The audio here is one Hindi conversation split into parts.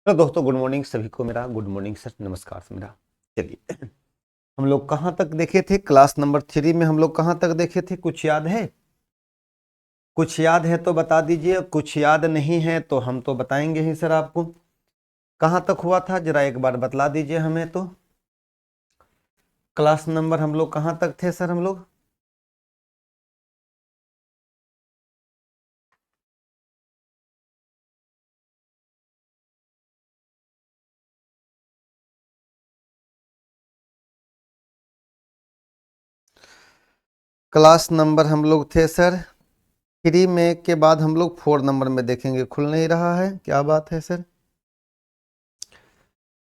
तो दोस्तों गुड मॉर्निंग सभी को, मेरा गुड मॉर्निंग सर, नमस्कार मेरा। चलिए, हम लोग कहाँ तक देखे थे? क्लास नंबर 3 में हम लोग कहाँ तक देखे थे? कुछ याद है? कुछ याद है तो बता दीजिए, कुछ याद नहीं है तो हम तो बताएंगे ही सर आपको। कहाँ तक हुआ था जरा एक बार बतला दीजिए हमें तो। क्लास नंबर हम लोग कहाँ तक थे सर हम लोग? क्लास नंबर हम लोग थे सर 3 में, के बाद हम लोग 4 नंबर में देखेंगे। खुल नहीं रहा है, क्या बात है सर?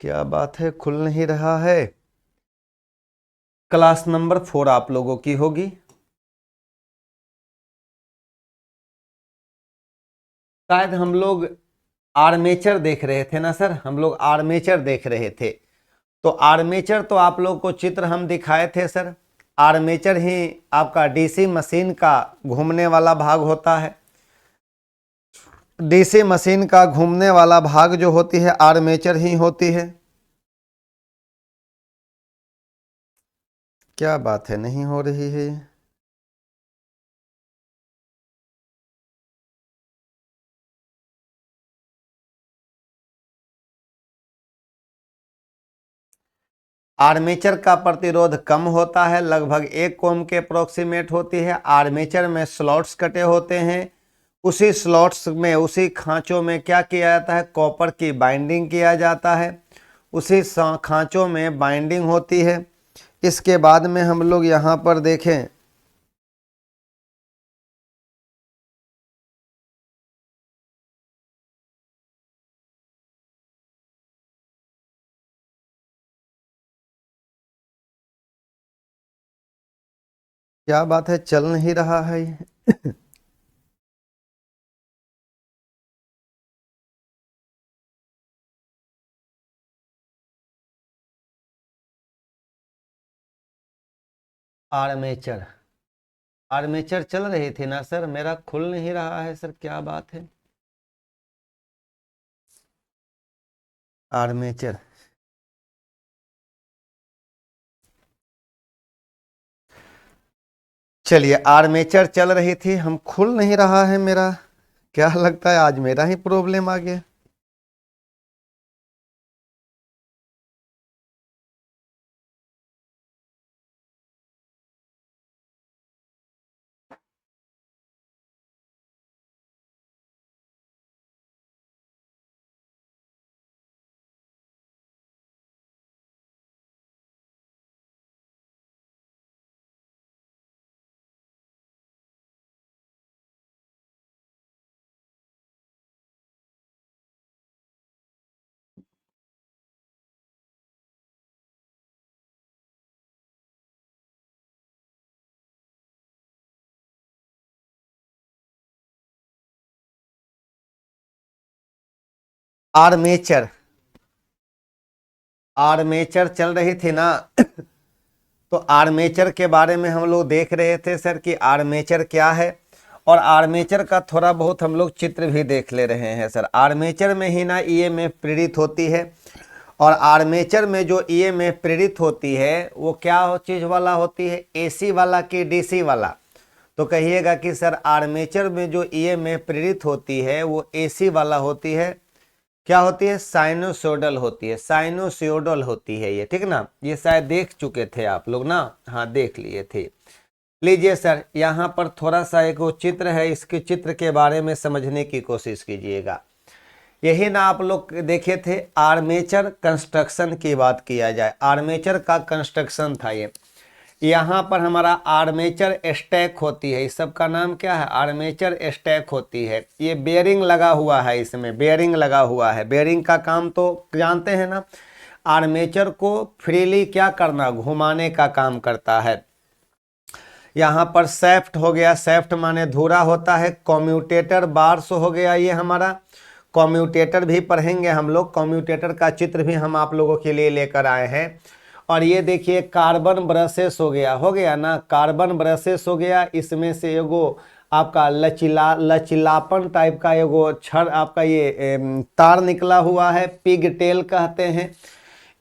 क्या बात है, खुल नहीं रहा है? क्लास नंबर 4 आप लोगों की होगी। शायद हम लोग आर्मेचर देख रहे थे ना सर, हम लोग आर्मेचर देख रहे थे। तो आर्मेचर तो आप लोग को चित्र हम दिखाए थे सर। आर्मेचर ही आपका डीसी मशीन का घूमने वाला भाग होता है। डीसी मशीन का घूमने वाला भाग जो होती है आर्मेचर ही होती है। क्या बात है, नहीं हो रही है? आर्मेचर का प्रतिरोध कम होता है, लगभग 1 ओम के अप्रोक्सीमेट होती है। आर्मेचर में स्लॉट्स कटे होते हैं, उसी स्लॉट्स में, उसी खांचों में क्या किया जाता है? कॉपर की बाइंडिंग किया जाता है, उसी खांचों में बाइंडिंग होती है। इसके बाद में हम लोग यहाँ पर देखें, क्या बात है, चल नहीं रहा है ये? आर्मेचर, आर्मेचर चल रही थी ना सर, मेरा खुल नहीं रहा है सर, क्या बात है? आर्मेचर, चलिए आर्मेचर चल रही थी, हम खुल नहीं रहा है मेरा। क्या लगता है आज मेरा ही प्रॉब्लम आ गया? आर्मेचर, आर्मेचर चल रही थी ना। तो आर्मेचर के बारे में हम लोग देख रहे थे सर कि आर्मेचर क्या है, और आर्मेचर का थोड़ा बहुत हम लोग चित्र भी देख ले रहे हैं सर। आर्मेचर में ही ना ईएमएफ प्रेरित होती है, और आर्मेचर में जो ईएमएफ प्रेरित होती है वो क्या चीज वाला होती है? एसी वाला कि डीसी वाला? तो कहिएगा कि सर आर्मेचर में जो ईएमएफ प्रेरित होती है वो एसी वाला होती है। क्या होती है? साइनोसोडल होती है, साइनोसोडल होती है ये, ठीक ना? ये शायद देख चुके थे आप लोग ना, हाँ देख लिए थे। लीजिए सर, यहाँ पर थोड़ा सा एक वो चित्र है, इसके चित्र के बारे में समझने की कोशिश कीजिएगा। यही ना आप लोग देखे थे, आर्मेचर कंस्ट्रक्शन की बात किया जाए, आर्मेचर का कंस्ट्रक्शन था ये। यहाँ पर हमारा आर्मेचर स्टैक होती है, इस सब का नाम क्या है? आर्मेचर स्टैक होती है। ये बेयरिंग लगा हुआ है, इसमें बेयरिंग लगा हुआ है। बेयरिंग का काम तो जानते हैं ना, आर्मेचर को फ्रीली क्या करना? घुमाने का काम करता है। यहाँ पर सैफ्ट हो गया, सैफ्ट माने धुरा होता है। कम्यूटेटर बार्स हो गया ये हमारा। कम्यूटेटर भी पढ़ेंगे हम लोग, कम्यूटेटर का चित्र भी हम आप लोगों के लिए लेकर आए हैं। और ये देखिए कार्बन ब्रशेस हो गया ना, कार्बन ब्रशेस हो गया। इसमें से एगो आपका लचीलापन टाइप का एगो छड़ आपका ये तार निकला हुआ है, पिग टेल कहते हैं।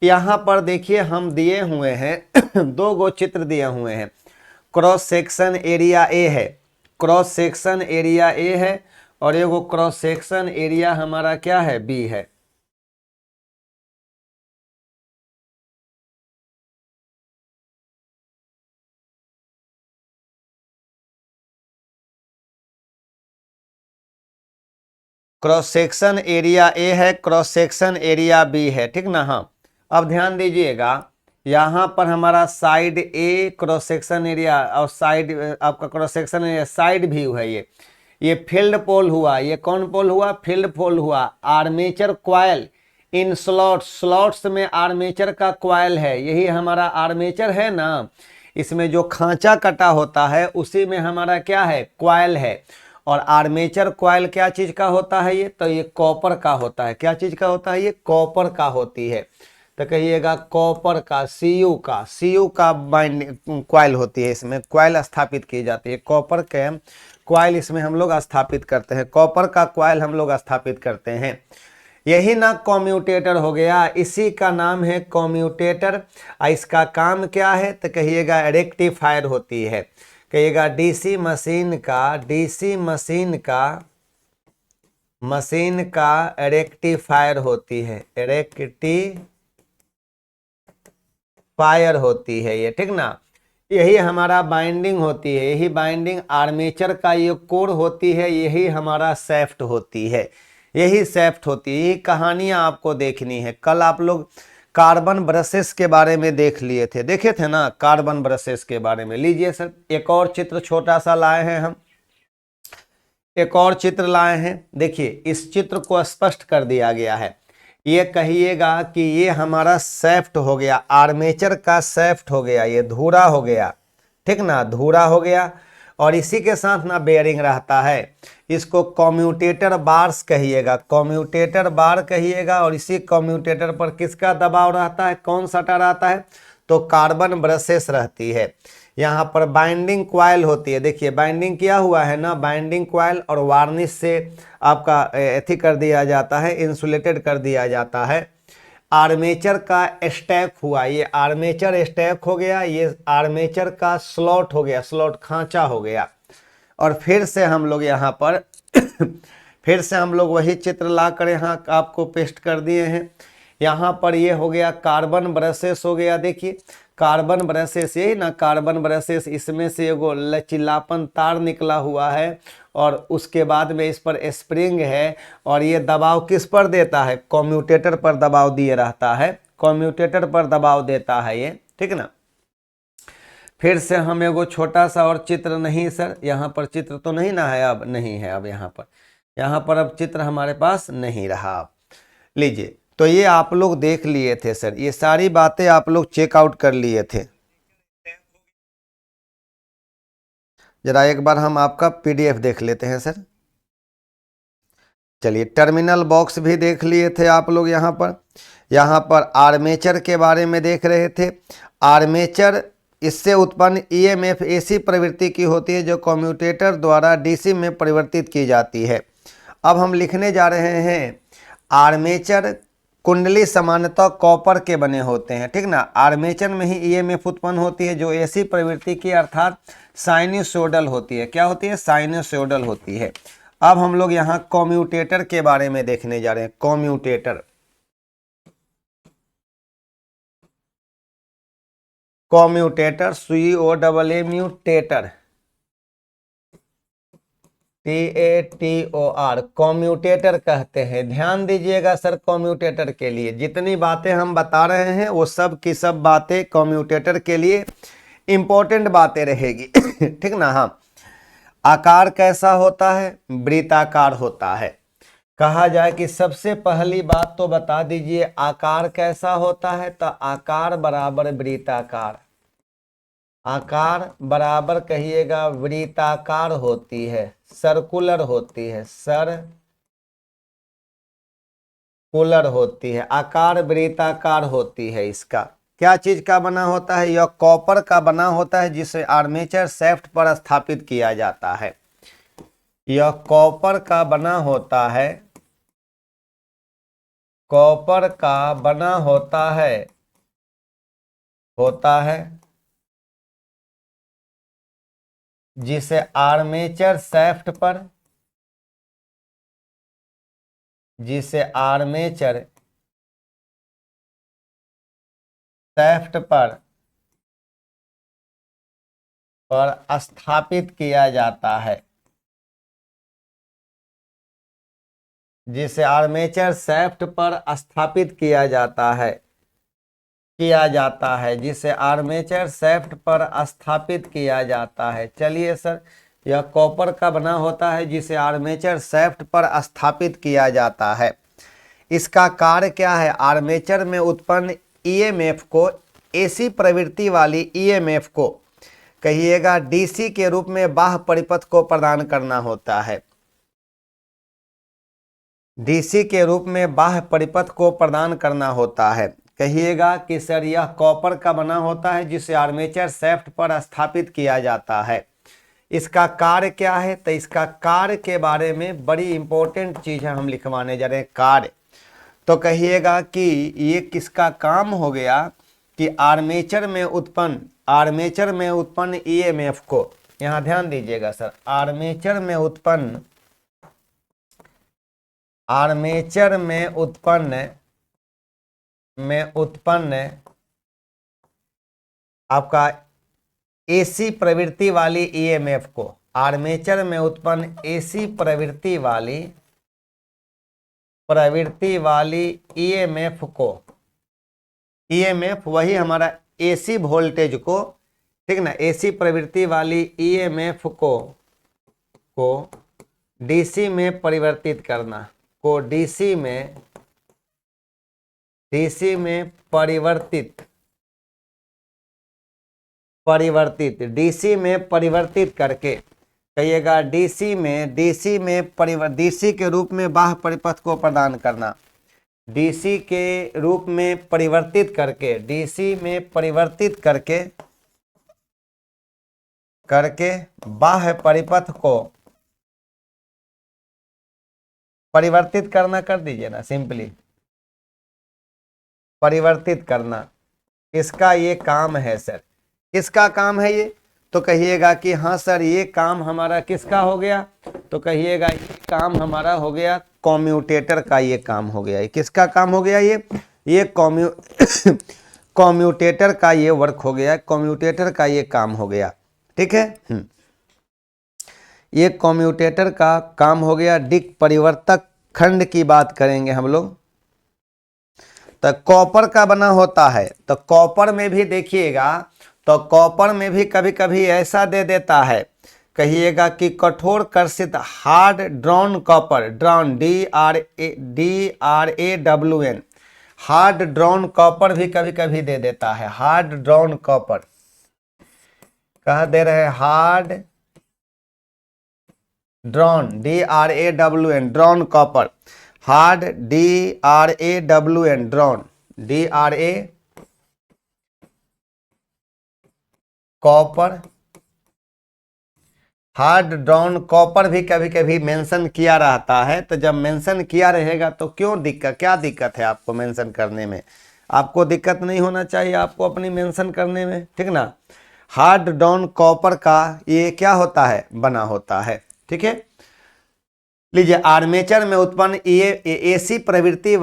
यहाँ पर देखिए हम दिए हुए हैं दो गो चित्र दिए हुए हैं। क्रॉस सेक्शन एरिया ए है, क्रॉस सेक्शन एरिया ए है, और एगो क्रॉस सेक्शन एरिया हमारा क्या है, बी है। क्रॉस सेक्शन एरिया ए है, क्रॉस सेक्शन एरिया बी है, ठीक ना। हाँ, अब ध्यान दीजिएगा, यहाँ पर हमारा साइड ए क्रॉस सेक्शन एरिया और साइड आपका cross section area side view है। ये फील्ड पोल हुआ, ये कौन पोल हुआ, फील्ड पोल हुआ। आर्मेचर क्वाइल इन स्लॉट्स, स्लॉट्स में आर्मेचर का क्वाइल है, यही हमारा आर्मेचर है ना। इसमें जो खांचा कटा होता है उसी में हमारा क्या है, क्वाइल है। और आर्मेचर क्वाइल क्या चीज का होता है, ये तो ये कॉपर का होता है। क्या चीज का होता है, ये कॉपर का होती है। तो कहिएगा कॉपर का, सीयू का बाइंडिंग क्वाइल होती है, इसमें क्वाइल स्थापित की जाती है। कॉपर के क्वाइल इसमें हम लोग स्थापित करते हैं, कॉपर का क्वाइल हम लोग स्थापित करते हैं। यही ना कॉम्यूटेटर हो गया, इसी का नाम है कॉम्यूटेटर। इसका काम क्या है, तो कहिएगा रेक्टिफायर होती है। कहिएगा डीसी मशीन का रेक्टिफायर होती है, रेक्टिफायर होती है ये, ठीक ना। यही हमारा बाइंडिंग होती है, यही बाइंडिंग आर्मेचर का ये कोर होती है, यही हमारा सैफ्ट होती है, यही सैफ्ट होती है। यही कहानियां आपको देखनी है। कल आप लोग कार्बन ब्रशेस के बारे में देख लिए थे, देखे थे ना कार्बन ब्रशेस के बारे में। लीजिए सर, एक और चित्र छोटा सा लाए हैं हम, एक और चित्र लाए हैं। देखिए इस चित्र को स्पष्ट कर दिया गया है। ये कहिएगा कि ये हमारा सैफ्ट हो गया, आर्मेचर का सैफ्ट हो गया, ये धुरा हो गया, ठीक ना, धुरा हो गया। और इसी के साथ ना बेयरिंग रहता है, इसको कम्यूटेटर बार्स कहिएगा, कम्यूटेटर बार कहिएगा। और इसी कम्यूटेटर पर किसका दबाव रहता है, कौन सटा रहता है, तो कार्बन ब्रशेस रहती है। यहाँ पर बाइंडिंग क्वाइल होती है, देखिए बाइंडिंग किया हुआ है ना, बाइंडिंग क्वाइल, और वार्निश से आपका एथी कर दिया जाता है, इंसुलेटेड कर दिया जाता है। आर्मेचर का स्टैक हुआ, ये आर्मेचर स्टैक हो गया, ये आर्मेचर का स्लॉट हो गया, स्लॉट खांचा हो गया। और फिर से हम लोग यहाँ पर फिर से हम लोग वही चित्र ला कर यहाँ आपको पेस्ट कर दिए हैं। यहाँ पर ये हो गया कार्बन ब्रशेस हो गया। देखिए कार्बन ब्रशेस, यही ना कार्बन ब्रशेस, इसमें से एगो लचीलापन तार निकला हुआ है, और उसके बाद में इस पर स्प्रिंग है। और ये दबाव किस पर देता है, कम्यूटेटर पर दबाव दिए रहता है, कम्यूटेटर पर दबाव देता है ये, ठीक ना। फिर से हम एगो छोटा सा और चित्र, नहीं सर यहाँ पर चित्र तो नहीं ना है, अब नहीं है, अब यहाँ पर अब चित्र हमारे पास नहीं रहा। अब लीजिए, तो ये आप लोग देख लिए थे सर, ये सारी बातें आप लोग चेकआउट कर लिए थे। जरा एक बार हम आपका पीडीएफ देख लेते हैं सर। चलिए, टर्मिनल बॉक्स भी देख लिए थे आप लोग। यहाँ पर आर्मेचर के बारे में देख रहे थे। आर्मेचर, इससे उत्पन्न ईएमएफ ऐसी प्रवृत्ति की होती है जो कम्यूटेटर द्वारा डीसी में परिवर्तित की जाती है। अब हम लिखने जा रहे हैं, आर्मेचर कुंडली सामान्यतः कॉपर के बने होते हैं, ठीक ना। आर्मेचर में ही ईएमएफ उत्पन्न होती है जो ऐसी प्रवृत्ति की अर्थात साइनसोइडल होती है। क्या होती है, साइनसोइडल होती है। अब हम लोग यहाँ कम्यूटेटर के बारे में देखने जा रहे हैं। Commutator, commutator, COMMUTATOR, TATOR, commutator कहते हैं। ध्यान दीजिएगा सर, कम्यूटेटर के लिए जितनी बातें हम बता रहे हैं वो सब की सब बातें कम्यूटेटर के लिए इंपॉर्टेंट बातें रहेगी ठीक ना। हाँ, आकार कैसा होता है, वृत्ताकार होता है। कहा जाए कि सबसे पहली बात तो बता दीजिए आकार कैसा होता है, तो आकार बराबर वृत्ताकार, आकार बराबर कहिएगा वृत्ताकार होती है, सर्कुलर होती है, सर्कुलर होती है। आकार वृत्ताकार होती है। इसका क्या चीज का बना होता है, यह कॉपर का बना होता है जिसे आर्मेचर शाफ्ट पर स्थापित किया जाता है। यह कॉपर का बना होता है, कॉपर का बना होता है जिसे आर्मेचर शाफ्ट पर, जिसे आर्मेचर शाफ्ट पर स्थापित किया जाता है, जिसे आर्मेचर शाफ्ट पर स्थापित किया जाता है, जिसे आर्मेचर शाफ्ट पर स्थापित किया जाता है। चलिए सर, यह कॉपर का बना होता है जिसे आर्मेचर शाफ्ट पर स्थापित किया जाता है। इसका कार्य क्या है? आर्मेचर में उत्पन्न ईएमएफ को, एसी प्रवृत्ति वाली ईएमएफ को कहिएगा डीसी के रूप में बाह्य परिपथ को प्रदान करना होता है। डीसी के रूप में बाह्य परिपथ को प्रदान करना होता है। कहिएगा कि सर यह कॉपर का बना होता है जिसे आर्मेचर शाफ्ट पर स्थापित किया जाता है। इसका कार्य क्या है? तो इसका कार्य के बारे में बड़ी इंपॉर्टेंट चीज है, हम लिखवाने जा रहे हैं कार्य। तो कहिएगा कि ये किसका काम हो गया कि आर्मेचर में उत्पन्न ईएमएफ को, यहां ध्यान दीजिएगा सर, आर्मेचर में उत्पन्न आपका एसी प्रवृत्ति वाली ईएमएफ को, आर्मेचर में उत्पन्न एसी प्रवृत्ति वाली ईएमएफ को, ईएमएफ वही हमारा एसी वोल्टेज को, ठीक ना, एसी प्रवृत्ति वाली ईएमएफ को डीसी में परिवर्तित करना, को डीसी में परिवर्तित करके, कहिएगा डीसी के रूप में बाह्य परिपथ को प्रदान करना, डीसी के रूप में परिवर्तित करके, बाह्य परिपथ को परिवर्तित करना, कर दीजिए ना, सिंपली परिवर्तित करना, इसका ये काम है सर। किसका काम है ये? तो कहिएगा कि हाँ सर ये काम हमारा किसका हो गया? तो कहिएगा ये काम हमारा हो गया कम्यूटेटर का, ये काम हो गया। ये किसका काम हो गया? ये कम्यूटेटर का ये वर्क हो गया, कम्यूटेटर का ये काम हो गया, ठीक है। ये कम्यूटेटर का काम हो गया। डिक परिवर्तक खंड की बात करेंगे हम लोग, तो कॉपर का बना होता है। तो कॉपर में भी देखिएगा, तो कॉपर में भी कभी कभी ऐसा दे देता है, कहिएगा कि कठोर कर्षित hard drawn copper, drawn DRAWN, hard drawn copper भी कभी कभी दे देता है। हार्ड ड्रॉन कॉपर कह दे रहे हैं, hard drawn DRAWN, drawn copper, hard DRAWN, drawn DRA copper, hard drawn copper भी कभी कभी मेंशन किया रहता है। तो जब मेंशन किया रहेगा तो क्यों दिक्कत, क्या दिक्कत है आपको मेंशन करने में? आपको दिक्कत नहीं होना चाहिए आपको अपनी मेंशन करने में, ठीक ना। हार्ड ड्रॉन कॉपर का ये क्या होता है? बना होता है, ठीक है। लीजिए, आर्मेचर में उत्पन्न एसी प्रवृत्ति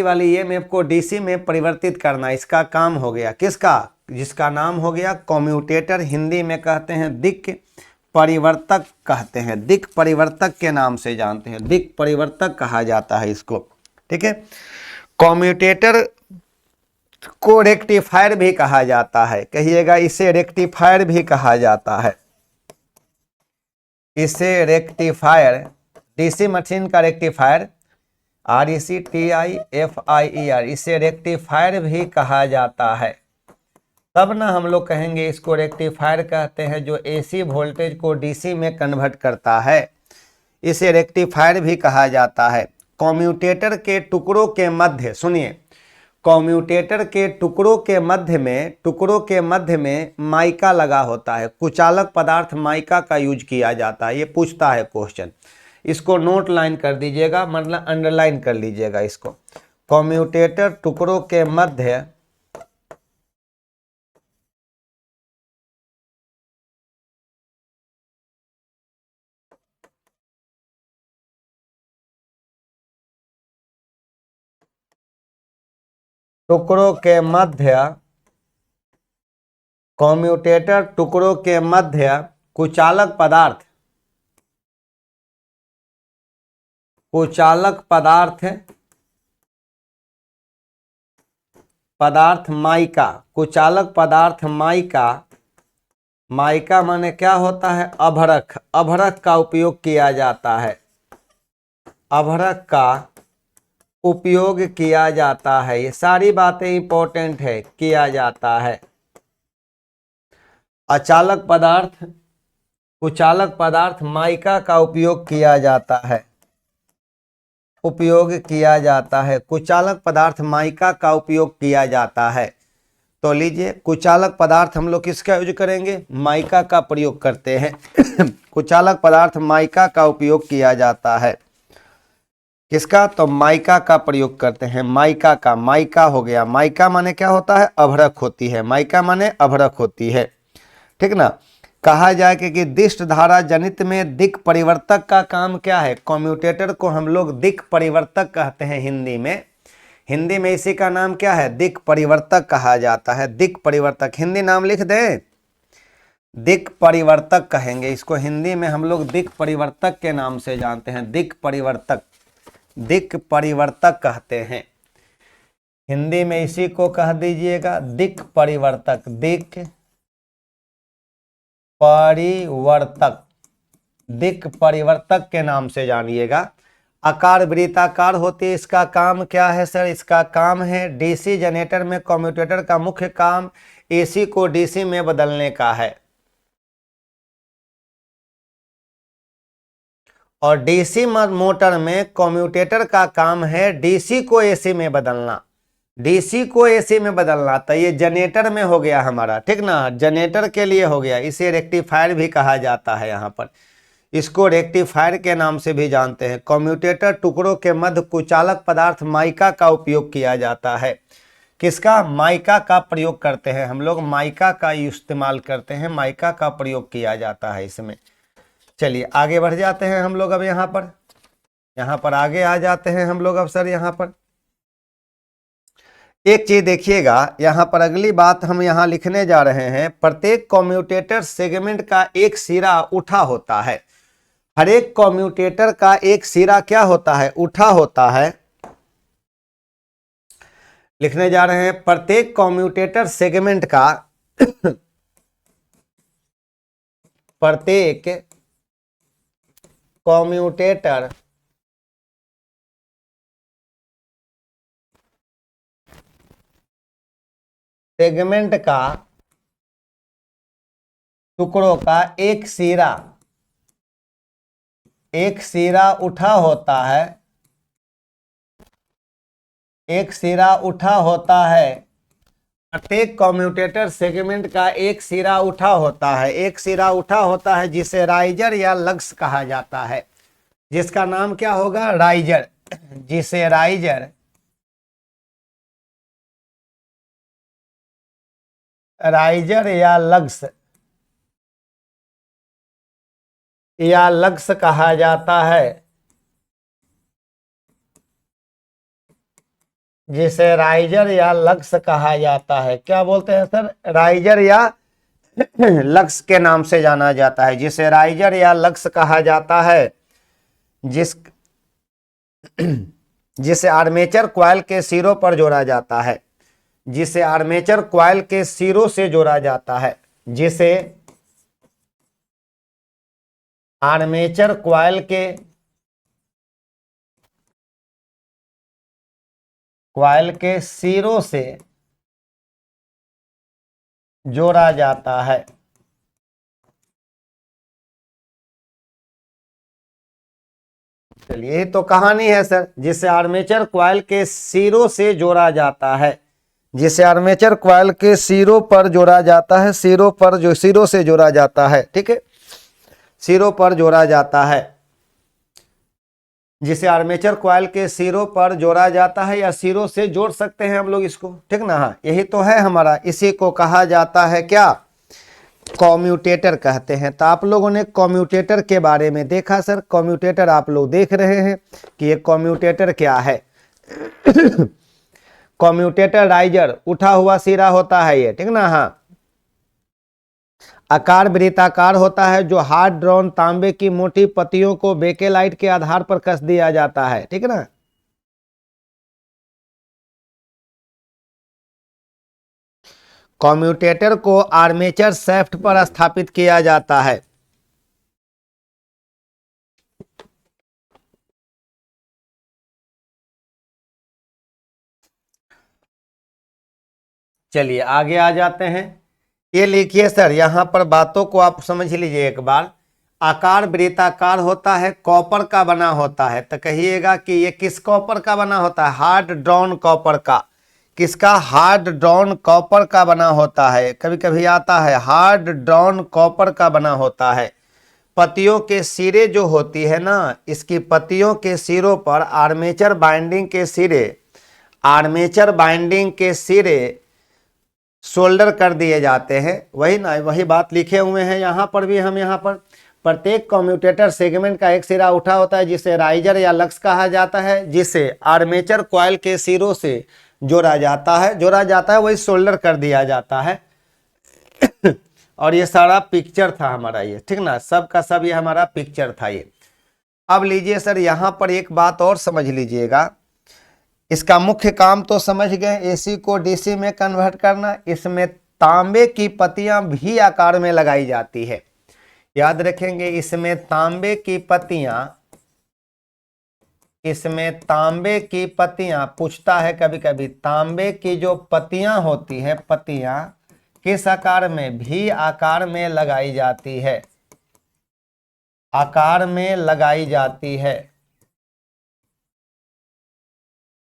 वाली ईएमएफ को डीसी में परिवर्तित करना, इसका काम हो गया किसका? जिसका नाम हो गया कम्यूटेटर, हिंदी में कहते हैं दिक् परिवर्तक, कहते हैं दिक् परिवर्तक के नाम से जानते हैं, दिक् परिवर्तक कहा जाता है इसको, ठीक है। कम्यूटेटर को रेक्टिफायर भी कहा जाता है, कहिएगा इसे रेक्टिफायर भी कहा जाता है, इसे रेक्टिफायर, डीसी मशीन का रेक्टिफायर, RECTIFIER, इसे रेक्टिफायर भी कहा जाता है। तब ना हम लोग कहेंगे इसको रेक्टिफायर कहते हैं, जो एसी वोल्टेज को डीसी में कन्वर्ट करता है, इसे रेक्टिफायर भी कहा जाता है। कम्यूटेटर के टुकड़ों के मध्य, सुनिए, कम्यूटेटर के टुकड़ों के मध्य में माइका लगा होता है। कुचालक पदार्थ माइका का यूज किया जाता है। ये पूछता है क्वेश्चन, इसको नोट लाइन कर दीजिएगा, मतलब अंडरलाइन कर लीजिएगा इसको। कम्यूटेटर टुकड़ों के मध्य कम्यूटेटर टुकड़ों के मध्य कुचालक पदार्थ माइका। कुचालक पदार्थ माइका माने क्या होता है? अभ्रक का उपयोग किया जाता है। अभ्रक का उपयोग किया जाता है। ये सारी बातें इंपॉर्टेंट है, किया जाता है। कुचालक पदार्थ माइका का उपयोग किया जाता है। कुचालक पदार्थ माइका का उपयोग किया जाता है। तो लीजिए, कुचालक पदार्थ हम लोग किसका यूज करेंगे? माइका का प्रयोग करते हैं। कुचालक पदार्थ माइका का उपयोग किया जाता है। किसका? तो माइका का प्रयोग करते हैं। माइका हो गया। माइका माने क्या होता है? अभ्रक होती है। माइका माने अभ्रक होती है, ठीक ना। कहा जाए कि दिष्ट धारा जनित में दिक् परिवर्तक का काम क्या है? कम्यूटेटर को हम लोग दिक् परिवर्तक कहते हैं हिंदी में इसी का नाम क्या है? दिक् परिवर्तक कहा जाता है। दिक् परिवर्तक हिंदी नाम लिख दें, दिक् परिवर्तक कहेंगे इसको। हिंदी में हम लोग दिक् परिवर्तक के नाम से जानते हैं। दिक् परिवर्तक कहते हैं। हिंदी में इसी को कह दीजिएगा दिक् परिवर्तक। दिक् परिवर्तक के नाम से जानिएगा। आकार वृत्ताकार होती है। इसका काम क्या है सर? इसका काम है डीसी जनरेटर में कम्यूटेटर का मुख्य काम एसी को डीसी में बदलने का है, और डीसी मोटर में कम्यूटेटर का काम है डीसी को एसी में बदलना। तो ये जनरेटर में हो गया हमारा, ठीक ना। जनरेटर के लिए हो गया। इसे रेक्टिफायर भी कहा जाता है। यहाँ पर इसको रेक्टिफायर के नाम से भी जानते हैं। कम्यूटेटर टुकड़ों के मध्य कुचालक पदार्थ माइका का उपयोग किया जाता है। किसका? माइका का प्रयोग करते हैं हम लोग। माइका का इस्तेमाल करते हैं। माइका का प्रयोग किया जाता है इसमें। चलिए आगे बढ़ जाते हैं हम लोग। अब यहाँ पर आगे आ जाते हैं हम लोग। अब सर यहाँ पर एक चीज देखिएगा, यहाँ पर अगली बात हम यहाँ लिखने जा रहे हैं। प्रत्येक कम्यूटेटर सेगमेंट का एक सिरा उठा होता है। हर एक कम्यूटेटर का एक सिरा क्या होता है? उठा होता है। लिखने जा रहे हैं प्रत्येक कम्यूटेटर सेगमेंट का प्रत्येक कम्यूटेटर सेगमेंट का टुकड़ों का एक सिरा उठा होता है। प्रत्येक कम्यूटेटर सेगमेंट का एक सिरा उठा होता है। जिसे राइजर या लग्स कहा जाता है। जिसका नाम क्या होगा? राइजर। जिसे राइजर या लग्स कहा जाता है। जिसे राइजर या लग्स कहा जाता है। क्या बोलते हैं सर? राइजर या लग्स के नाम से जाना जाता है। जिसे राइजर या लग्स कहा जाता है। जिसे आर्मेचर कॉइल के सिरों पर जोड़ा जाता है। जिसे आर्मेचर कॉइल के सिरों से जोड़ा जाता है। जिसे आर्मेचर कॉइल के सिरों से जोड़ा जाता है। चलिए, यही तो कहानी है सर। जिसे आर्मेचर कॉइल के सिरों से जोड़ा जाता है। जिसे आर्मेचर कॉइल के सिरों पर जोड़ा जाता है, सिरों पर, जो सिरों से जोड़ा जाता है, ठीक है, सिरों पर जोड़ा जाता है, जिसे आर्मेचर कॉइल के सिरों पर जोड़ा जाता है, या सिरों से जोड़ सकते हैं हम लोग इसको, ठीक ना। हाँ, यही तो है हमारा, इसी को कहा जाता है क्या, कॉम्यूटेटर कहते हैं। तो आप लोगों ने कॉम्यूटेटर के बारे में देखा सर, कॉम्यूटेटर आप लोग देख रहे हैं कि ये कॉम्यूटेटर क्या है। कॉम्यूटेटर राइजर, उठा हुआ सिरा होता है ये, ठीक ना। हाँ, आकार वृत्ताकार होता है, जो हार्ड ड्रॉन तांबे की मोटी पत्तियों को बेकेलाइट के आधार पर कस दिया जाता है, ठीक है ना। कॉम्यूटेटर को आर्मेचर शाफ्ट पर स्थापित किया जाता है। चलिए आगे आ जाते हैं। ये लिखिए सर, यहां पर बातों को आप समझ लीजिए एक बार। आकार वृत्ताकार होता है, कॉपर का बना होता है। तो कहिएगा कि ये किस कॉपर का बना होता है, हार्ड ड्रॉन कॉपर का। किसका, हार्ड ड्रॉन कॉपर का बना होता है। कभी कभी आता है हार्ड ड्रॉन कॉपर का बना होता है। पत्तियों के सिरे जो होती है ना, इसकी पत्तियों के सिरों पर आर्मेचर बाइंडिंग के सिरे, आर्मेचर बाइंडिंग के सिरे सोल्डर कर दिए जाते हैं। वही ना, वही बात लिखे हुए हैं यहाँ पर भी। हम यहाँ पर प्रत्येक कम्यूटेटर सेगमेंट का एक सिरा उठा होता है, जिसे राइजर या लक्स कहा जाता है, जिसे आर्मेचर कॉइल के सिरों से जोड़ा जाता है, वही सोल्डर कर दिया जाता है। और ये सारा पिक्चर था हमारा ये, ठीक ना, सब का सब ये हमारा पिक्चर था ये। अब लीजिए सर, यहाँ पर एक बात और समझ लीजिएगा। इसका मुख्य काम तो समझ गए, एसी को डीसी में कन्वर्ट करना। इसमें तांबे की पत्तियां भी आकार में लगाई जाती है, याद रखेंगे। इसमें तांबे की पत्तियां, इसमें तांबे की पत्तियां, पूछता है कभी कभी, तांबे की जो पत्तियां होती है, पत्तियां किस आकार में, भी आकार में लगाई जाती है, आकार में लगाई जाती है,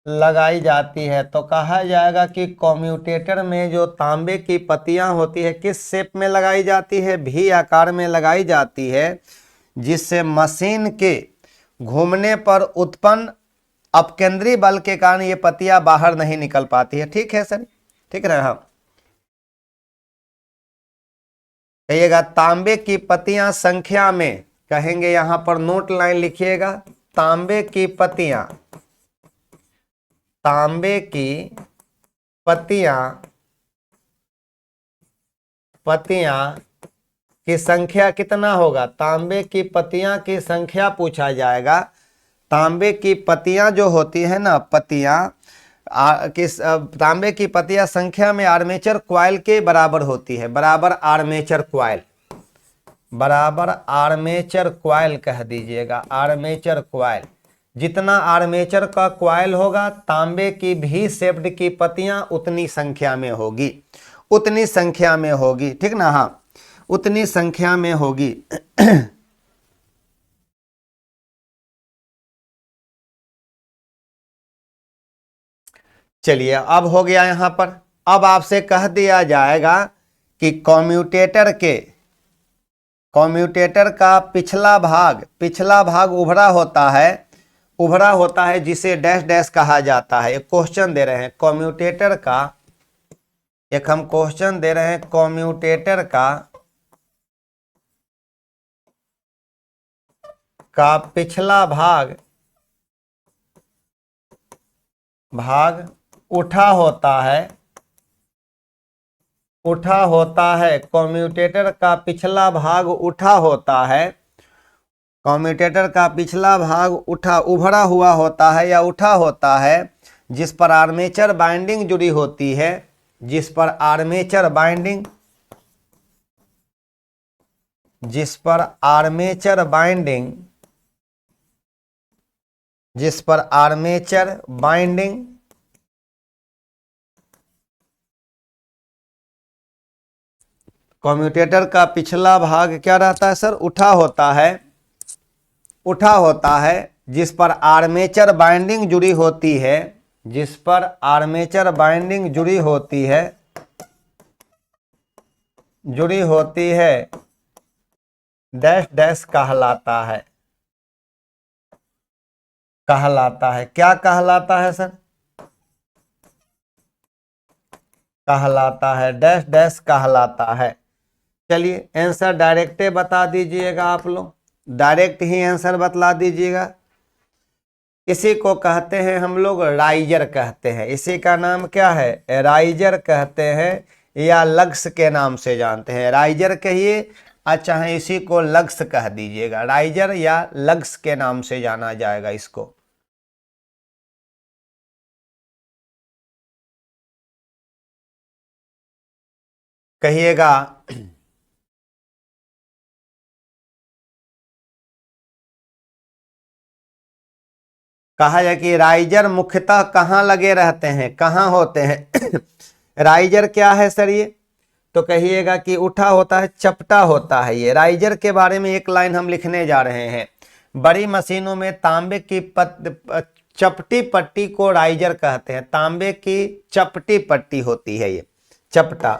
लगाई जाती है। तो कहा जाएगा कि कम्यूटेटर में जो तांबे की पत्तियां होती है, किस शेप में लगाई जाती है, भी आकार में लगाई जाती है, जिससे मशीन के घूमने पर उत्पन्न अपकेंद्री बल के कारण ये पत्तियां बाहर नहीं निकल पाती है। ठीक है सर, ठीक है। हाँ, कहिएगा तांबे की पत्तियां संख्या में, कहेंगे यहां पर नोट लाइन लिखिएगा, तांबे की पत्तियां, तांबे की पत्तियां, पत्तियां की संख्या कितना होगा, तांबे की पत्तियां की संख्या पूछा जाएगा। तांबे की पत्तियां जो होती है ना, पत्तियां किस, तांबे की पत्तियां संख्या में आर्मेचर कॉइल के बराबर होती है, बराबर आर्मेचर कॉइल, बराबर आर्मेचर कॉइल कह दीजिएगा, आर्मेचर कॉइल। जितना आर्मेचर का कॉइल होगा, तांबे की भी शेप्ड की पत्तियां उतनी संख्या में होगी, उतनी संख्या में होगी, ठीक ना। हाँ, उतनी संख्या में होगी। चलिए, अब हो गया यहां पर। अब आपसे कह दिया जाएगा कि कम्यूटेटर का पिछला भाग उभरा होता है, उभरा होता है, जिसे डैश डैश कहा जाता है। एक क्वेश्चन दे रहे हैं कम्यूटेटर का, एक हम क्वेश्चन दे रहे हैं कम्यूटेटर का पिछला भाग उठा होता है, उठा होता है। कम्यूटेटर का पिछला भाग उठा होता है, कम्यूटेटर का पिछला भाग उभरा हुआ होता है या उठा होता है, जिस पर आर्मेचर बाइंडिंग जुड़ी होती है, जिस पर आर्मेचर बाइंडिंग, जिस पर आर्मेचर बाइंडिंग, जिस पर आर्मेचर बाइंडिंग कम्यूटेटर का पिछला भाग क्या रहता है सर, उठा होता है, उठा होता है, जिस पर आर्मेचर बाइंडिंग जुड़ी होती है, जिस पर आर्मेचर बाइंडिंग जुड़ी होती है डैश डैश कहलाता है। क्या कहलाता है सर? कहलाता है, डैश डैश कहलाता है। चलिए आंसर डायरेक्ट बता दीजिएगा, आप लोग डायरेक्ट ही आंसर बतला दीजिएगा। इसी को कहते हैं हम लोग राइजर कहते हैं। इसी का नाम क्या है? राइजर कहते हैं, या लग्स के नाम से जानते हैं। राइजर कहिए, अच्छा है, इसी को लग्स कह दीजिएगा। राइजर या लग्स के नाम से जाना जाएगा इसको। कहिएगा। कहा जाए कि राइजर मुख्यतः कहाँ लगे रहते हैं, कहाँ होते हैं? राइजर क्या है सर ये? तो कहिएगा कि उठा होता है, चपटा होता है। ये राइजर के बारे में एक लाइन हम लिखने जा रहे हैं। बड़ी मशीनों में तांबे की चपटी पट्टी को राइजर कहते हैं। तांबे की चपटी पट्टी होती है ये, चपटा।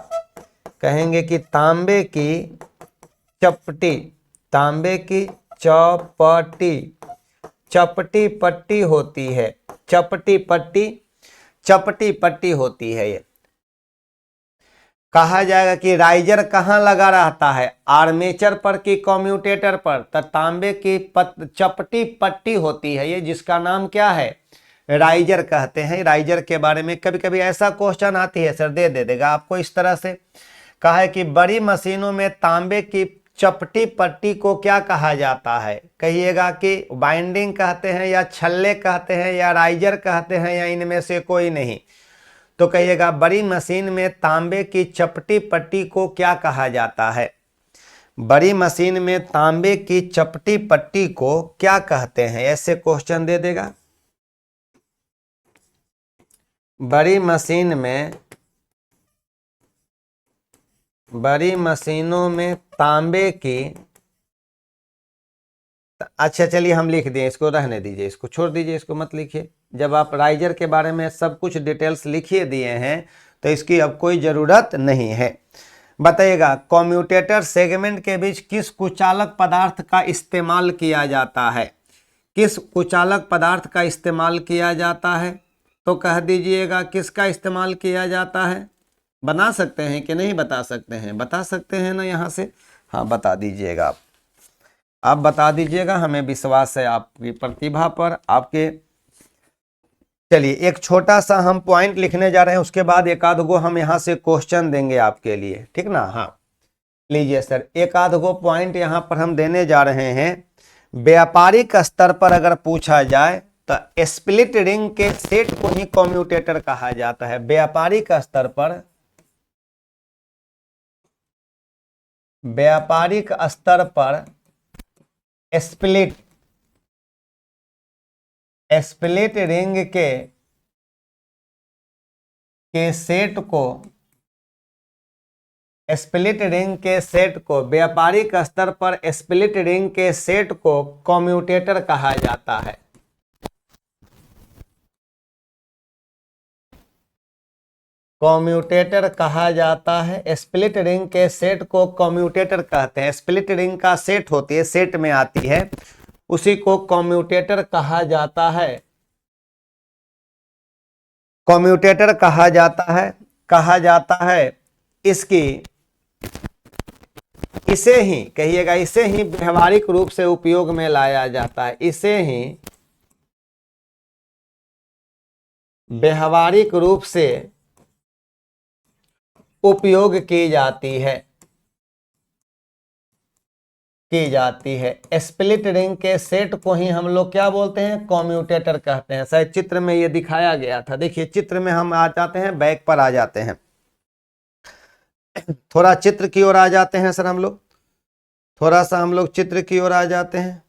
कहेंगे कि तांबे की चपटी, तांबे की चपटी पट्टी होती है। चपटी पट्टी होती है ये। कहा जाएगा कि राइजर कहाँ लगा रहता है? आर्मेचर पर कि कम्यूटेटर पर? तो तांबे की चपटी पट्टी होती है ये, जिसका नाम क्या है? राइजर कहते हैं। राइजर के बारे में कभी कभी ऐसा क्वेश्चन आती है सर, दे देगा आपको इस तरह से। कहा है कि बड़ी मशीनों में तांबे की चपटी पट्टी को क्या कहा जाता है? कहिएगा कि बाइंडिंग कहते हैं, या छल्ले कहते हैं, या राइजर कहते हैं, या इनमें से कोई नहीं। तो कहिएगा बड़ी मशीन में तांबे की चपटी पट्टी को क्या कहा जाता है? बड़ी मशीन में तांबे की चपटी पट्टी को क्या कहते हैं? ऐसे क्वेश्चन दे देगा। बड़ी मशीनों में तांबे की, अच्छा चलिए हम लिख दें, इसको रहने दीजिए, इसको छोड़ दीजिए, इसको मत लिखिए। जब आप राइजर के बारे में सब कुछ डिटेल्स लिखिए दिए हैं तो इसकी अब कोई ज़रूरत नहीं है। बताइएगा, कम्यूटेटर सेगमेंट के बीच किस कुचालक पदार्थ का इस्तेमाल किया जाता है? किस कुचालक पदार्थ का इस्तेमाल किया जाता है? तो कह दीजिएगा किसका इस्तेमाल किया जाता है। बना सकते हैं कि नहीं बता सकते हैं? बता सकते हैं ना यहाँ से? हाँ बता दीजिएगा, आप बता दीजिएगा, हमें विश्वास है आपकी प्रतिभा पर, आपके। चलिए एक छोटा सा हम पॉइंट लिखने जा रहे हैं, उसके बाद एक आध गो हम यहाँ से क्वेश्चन देंगे आपके लिए, ठीक ना। हाँ लीजिए सर, एक आध गो पॉइंट यहाँ पर हम देने जा रहे हैं। व्यापारिक स्तर पर अगर पूछा जाए तो स्प्लिट रिंग के सेट को ही कम्यूटेटर कहा जाता है। व्यापारिक स्तर पर, स्प्लिट रिंग के सेट को, स्प्लिट रिंग के सेट को, व्यापारिक स्तर पर स्प्लिट रिंग के सेट को कम्यूटेटर कहा जाता है। कम्यूटेटर कहा जाता है। स्प्लिट रिंग के सेट को कम्यूटेटर कहते हैं। स्प्लिट रिंग का सेट होती है, सेट में आती है, उसी को कम्यूटेटर कहा जाता है। कम्यूटेटर कहा जाता है। इसकी, इसे ही कहिएगा, इसे ही व्यवहारिक रूप से उपयोग में लाया जाता है। इसे ही व्यवहारिक रूप से उपयोग की जाती है। स्प्लिट रिंग के सेट को ही हम लोग क्या बोलते हैं? कम्यूटेटर कहते हैं। शायद चित्र में ये दिखाया गया था, देखिए चित्र में हम आ जाते हैं, बैक पर आ जाते हैं, थोड़ा चित्र की ओर आ जाते हैं सर हम लोग, थोड़ा सा हम लोग चित्र की ओर आ जाते हैं।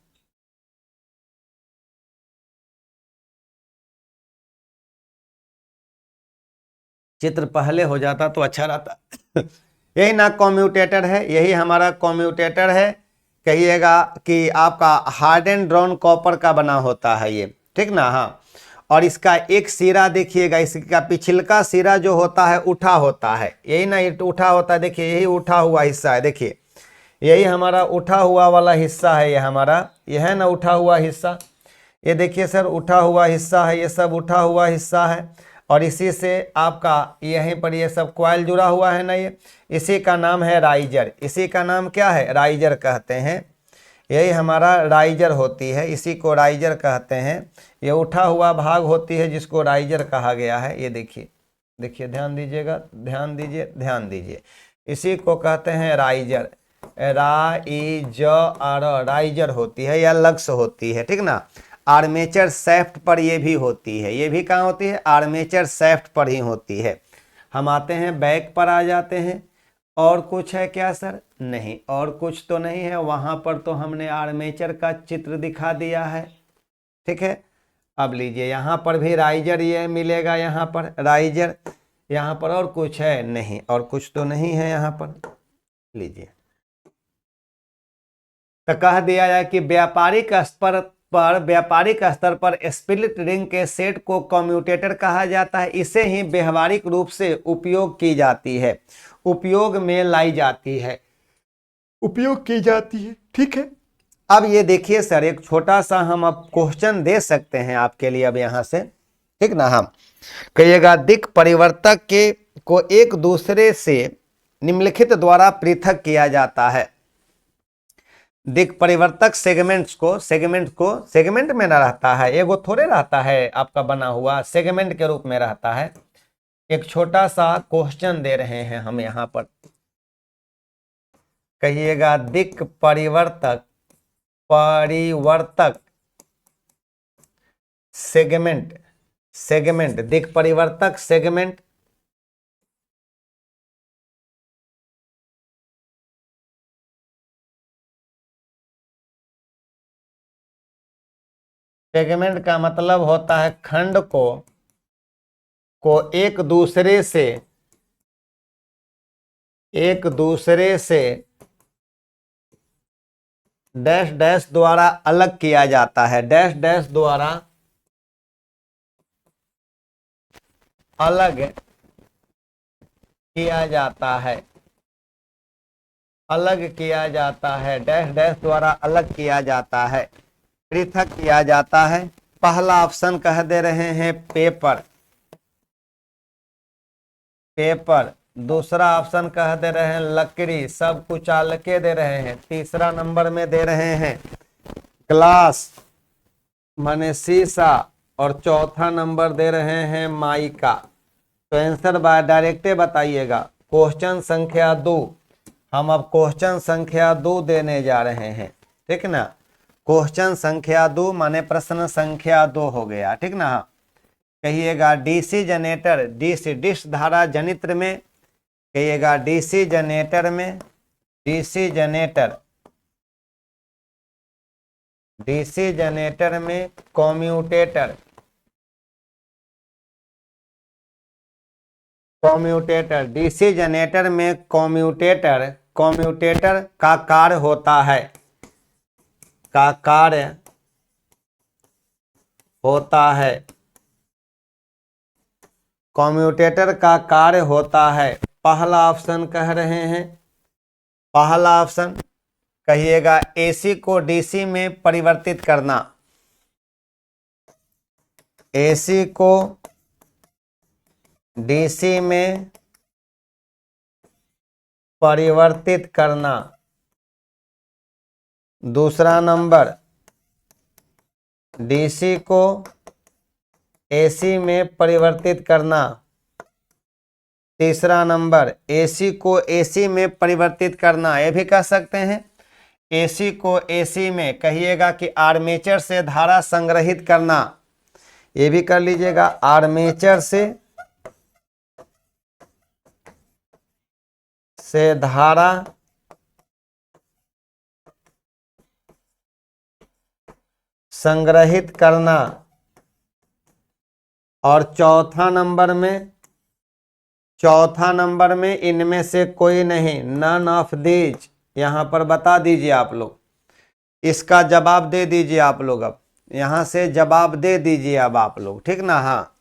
चित्र पहले हो जाता तो अच्छा रहता। यही ना कम्यूटेटर है, यही हमारा कम्यूटेटर है। कहिएगा कि आपका हार्ड एंड ड्रॉन कॉपर का बना होता है ये, ठीक ना। हाँ, और इसका एक सिरा देखिएगा, इसका पिछलका सिरा जो होता है उठा होता है, यही ना, ये उठा होता है, देखिए यही उठा हुआ हिस्सा है, देखिए यही हमारा उठा हुआ वाला हिस्सा है, ये हमारा, यह है ना उठा हुआ हिस्सा, ये देखिए सर उठा हुआ हिस्सा है, ये सब उठा हुआ हिस्सा है। और इसी से आपका यहीं पर ये सब कॉइल जुड़ा हुआ है ना, ये इसी का नाम है राइजर, इसी का नाम क्या है, राइजर कहते हैं। यही हमारा राइजर होती है, इसी को राइजर कहते हैं। ये उठा हुआ भाग होती है जिसको राइजर कहा गया है। ये देखिए, देखिए ध्यान दीजिएगा, ध्यान दीजिए, ध्यान दीजिए, इसी को कहते हैं राइजर, राइजर होती है या लक्स होती है, ठीक ना। आर्मेचर सैफ्ट पर ये भी होती है, ये भी कहाँ होती है, आर्मेचर सैफ्ट पर ही होती है। हम आते हैं बैक पर, आ जाते हैं, और कुछ है क्या सर, नहीं, और कुछ तो नहीं है। वहां पर तो हमने आर्मेचर का चित्र दिखा दिया है, ठीक है। अब लीजिए यहाँ पर भी राइजर ये मिलेगा, यहाँ पर राइजर, यहाँ पर और कुछ है, नहीं, और कुछ तो नहीं है यहाँ पर। लीजिए, तो कह दिया जाए कि व्यापारिक स्तर पर स्प्लिट रिंग के सेट को कम्यूटेटर कहा जाता है। इसे ही व्यवहारिक रूप से उपयोग की जाती है, उपयोग में लाई जाती है, उपयोग की जाती है, ठीक है। अब ये देखिए सर, एक छोटा सा हम अब क्वेश्चन दे सकते हैं आपके लिए अब यहाँ से, ठीक ना। हम कहिएगा दिक् परिवर्तक के को एक दूसरे से निम्नलिखित द्वारा पृथक किया जाता है। दिक् परिवर्तक सेगमेंट में ना रहता है, एगो थोड़े रहता है आपका बना हुआ, सेगमेंट के रूप में रहता है। एक छोटा सा क्वेश्चन दे रहे हैं हम यहाँ पर, कहिएगा दिक् परिवर्तक सेगमेंट दिक् परिवर्तक सेगमेंट का मतलब होता है खंड को एक दूसरे से डैश डैश द्वारा अलग किया जाता है, डैश डैश द्वारा अलग किया जाता है, अलग किया जाता है, डैश डैश द्वारा अलग किया जाता है, पृथक किया जाता है। पहला ऑप्शन कह दे रहे हैं पेपर, दूसरा ऑप्शन कह दे रहे हैं लकड़ी, सब कुचालके दे रहे हैं। तीसरा नंबर में दे रहे हैं ग्लास माने शीशा, और चौथा नंबर दे रहे हैं माइका। तो आंसर डायरेक्टे बताइएगा। क्वेश्चन संख्या 2, हम अब क्वेश्चन संख्या 2 देने जा रहे हैं, ठीक ना। क्वेश्चन संख्या 2 माने प्रश्न संख्या 2 हो गया, ठीक ना। कहिएगा डीसी जनरेटर, डिश धारा जनित्र में, कहिएगा डीसी जनरेटर में कम्यूटेटर डीसी जनरेटर में कम्यूटेटर का कार्य होता है, कम्यूटेटर का कार्य होता है। पहला ऑप्शन कह रहे हैं, पहला ऑप्शन कहिएगा एसी को डीसी में परिवर्तित करना, एसी को डीसी में परिवर्तित करना। दूसरा नंबर डीसी को एसी में परिवर्तित करना। तीसरा नंबर एसी को एसी में परिवर्तित करना, ये भी कह सकते हैं एसी को एसी में, कहिएगा कि आर्मेचर से धारा संग्रहित करना, ये भी कर लीजिएगा, आर्मेचर से धारा संग्रहित करना। और चौथा नंबर में इनमें से कोई नहीं, नन ऑफ दीज। यहां पर बता दीजिए आप लोग, इसका जवाब दे दीजिए आप लोग। अब यहां से जवाब दे दीजिए अब आप लोग, ठीक ना। हाँ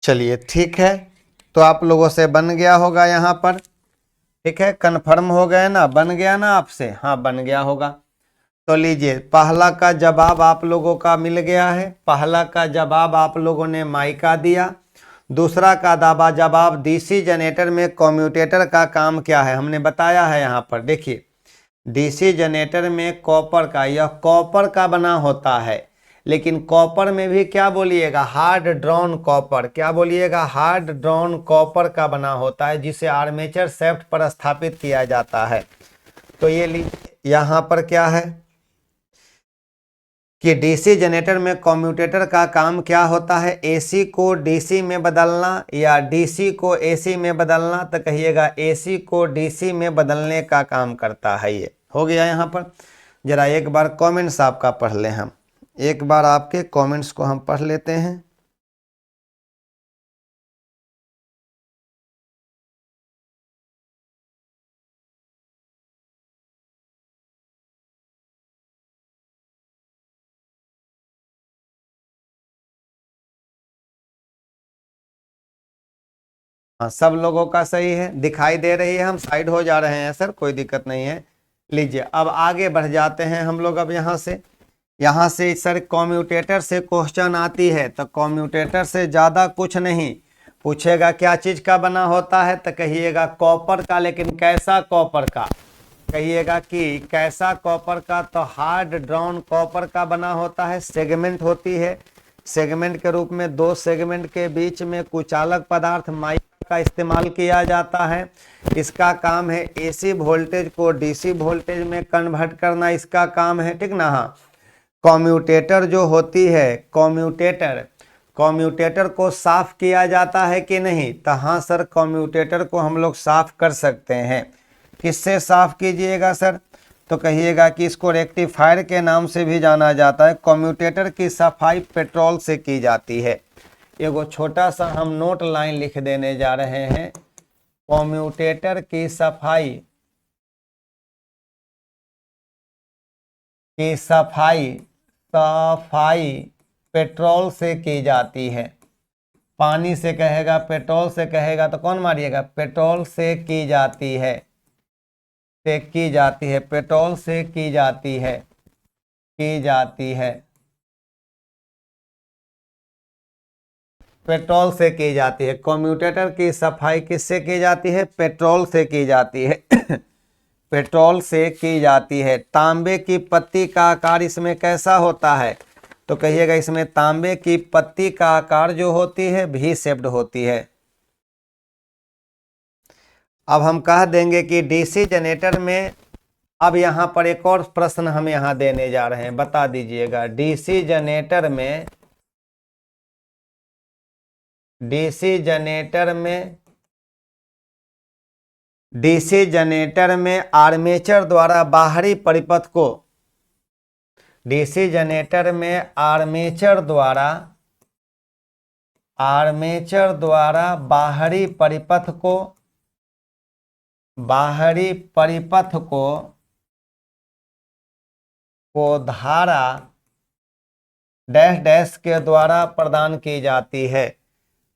चलिए ठीक है, तो आप लोगों से बन गया होगा यहाँ पर, ठीक है, कंफर्म हो गए ना, बन गया ना आपसे, हाँ बन गया होगा। तो लीजिए, पहला का जवाब आप लोगों का मिल गया है, पहला का जवाब आप लोगों ने माइका दिया। दूसरा का दावा जवाब, डीसी जनरेटर में कम्यूटेटर का काम क्या है, हमने बताया है यहाँ पर। देखिए, डीसी जनरेटर में कॉपर का, यह कॉपर का बना होता है, लेकिन कॉपर में भी क्या बोलिएगा, हार्ड ड्रॉन कॉपर, क्या बोलिएगा, हार्ड ड्रॉन कॉपर का बना होता है, जिसे आर्मेचर शाफ्ट पर स्थापित किया जाता है। तो ये लीजिए, यहाँ पर क्या है कि डीसी जनरेटर में कम्यूटेटर का काम क्या होता है, एसी को डीसी में बदलना या डीसी को एसी में बदलना। तो कहिएगा एसी को डीसी में बदलने का काम करता है। ये हो गया यहाँ पर। जरा एक बार कमेंट्स आपका पढ़ लें हम, एक बार आपके कमेंट्स को हम पढ़ लेते हैं। हाँ, सब लोगों का सही है, दिखाई दे रही है, हम साइड हो जा रहे हैं सर, कोई दिक्कत नहीं है। लीजिए, अब आगे बढ़ जाते हैं हम लोग। अब यहाँ से सर कम्यूटेटर से क्वेश्चन आती है, तो कम्यूटेटर से ज़्यादा कुछ नहीं पूछेगा। क्या चीज़ का बना होता है, तो कहिएगा कॉपर का, लेकिन कैसा कॉपर का, कहिएगा कि कैसा कॉपर का। तो हार्ड ड्रॉन कॉपर का बना होता है, सेगमेंट होती है, सेगमेंट के रूप में दो सेगमेंट के बीच में कुचालक पदार्थ माइका का इस्तेमाल किया जाता है। इसका काम है एसी वोल्टेज को डीसी वोल्टेज में कन्वर्ट करना, इसका काम है, ठीक ना। हाँ, कम्यूटेटर जो होती है, कम्यूटेटर को साफ किया जाता है कि नहीं, तो हाँ सर, कम्यूटेटर को हम लोग साफ कर सकते हैं। किससे साफ कीजिएगा सर, तो कहिएगा कि इसको रेक्टिफायर के नाम से भी जाना जाता है। कम्यूटेटर की सफाई पेट्रोल से की जाती है। एगो छोटा सा हम नोट लाइन लिख देने जा रहे हैं, कम्यूटेटर की सफाई सफाई पेट्रोल से की जाती है। पानी से कहेगा, पेट्रोल से कहेगा, तो कौन मारिएगा, पेट्रोल से की जाती है, पेट्रोल से की जाती है, पेट्रोल से की जाती है। कम्यूटेटर की सफाई किससे की जाती है, पेट्रोल से की जाती है पेट्रोल से की जाती है। तांबे की पत्ती का आकार इसमें कैसा होता है, तो कहिएगा इसमें तांबे की पत्ती का आकार जो होती है भी शेप्ड होती है। अब हम कह देंगे कि डीसी जनरेटर में, अब यहाँ पर एक और प्रश्न हम यहाँ देने जा रहे हैं, बता दीजिएगा, डीसी जनरेटर में आर्मेचर द्वारा बाहरी परिपथ को, डीसी जनरेटर में आर्मेचर द्वारा बाहरी परिपथ को को धारा डैश डैश के द्वारा प्रदान की जाती है।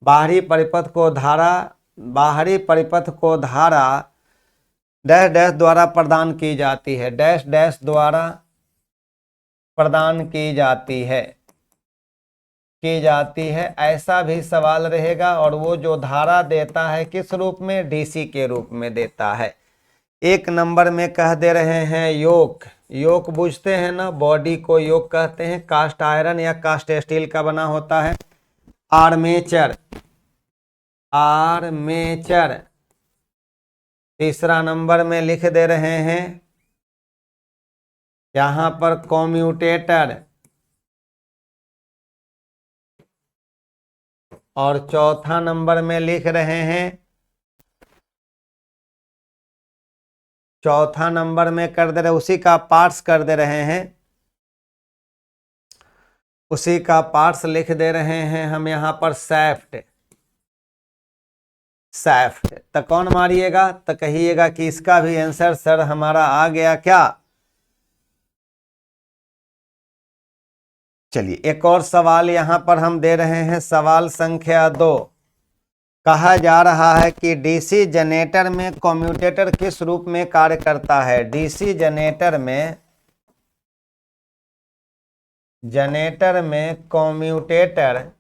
बाहरी परिपथ को धारा डैश डैश द्वारा प्रदान की जाती है, डैश डैश द्वारा प्रदान की जाती है, ऐसा भी सवाल रहेगा। और वो जो धारा देता है किस रूप में, डीसी के रूप में देता है। एक नंबर में कह दे रहे हैं योक। योक बुझते हैं ना, बॉडी को योक कहते हैं, कास्ट आयरन या कास्ट स्टील का बना होता है। आर्मेचर, तीसरा नंबर में लिख दे रहे हैं यहां पर कम्यूटेटर, और चौथा नंबर में लिख रहे हैं, चौथा नंबर में कर दे रहे, उसी का पार्ट्स कर दे रहे हैं, उसी का पार्ट्स लिख दे रहे हैं हम यहां पर सैफ्ट। तो कौन मारिएगा, तो कहिएगा कि इसका भी आंसर सर हमारा आ गया क्या। चलिए एक और सवाल यहां पर हम दे रहे हैं, सवाल संख्या 2। कहा जा रहा है कि डीसी जनरेटर में कम्यूटेटर किस रूप में कार्य करता है। डीसी जनरेटर में कम्यूटेटर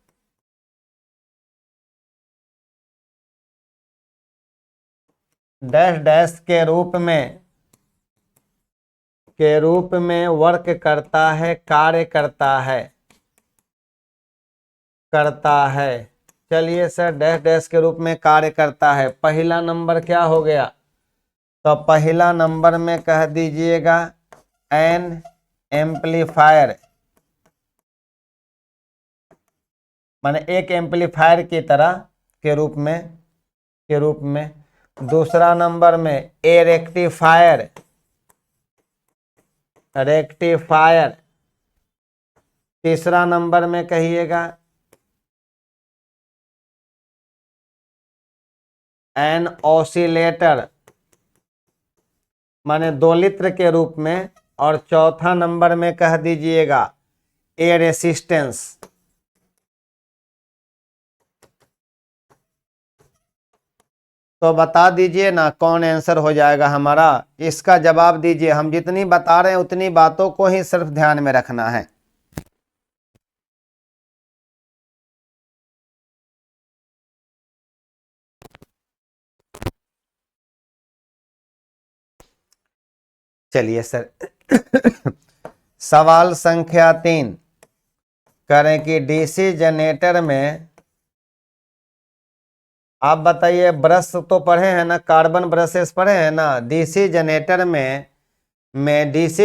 डैश डैश के रूप में वर्क करता है, कार्य करता है। चलिए सर, डैश डैश के रूप में कार्य करता है। पहला नंबर क्या हो गया, तो पहला नंबर में कह दीजिएगा एन एम्पलीफायर, माने एक एम्पलीफायर की तरह के रूप में। दूसरा नंबर में ए रेक्टिफायर, तीसरा नंबर में कहिएगा एन ऑसिलेटर, माने दोलित्र के रूप में। और चौथा नंबर में कह दीजिएगा ए रेसिस्टेंस। तो बता दीजिए ना कौन आंसर हो जाएगा हमारा, इसका जवाब दीजिए। हम जितनी बता रहे हैं उतनी बातों को ही सिर्फ ध्यान में रखना है। चलिए सर सवाल संख्या 3 करें कि डीसी जनरेटर में, आप बताइए, ब्रश तो पढ़े हैं ना, कार्बन ब्रशेस पढ़े हैं ना। डीसी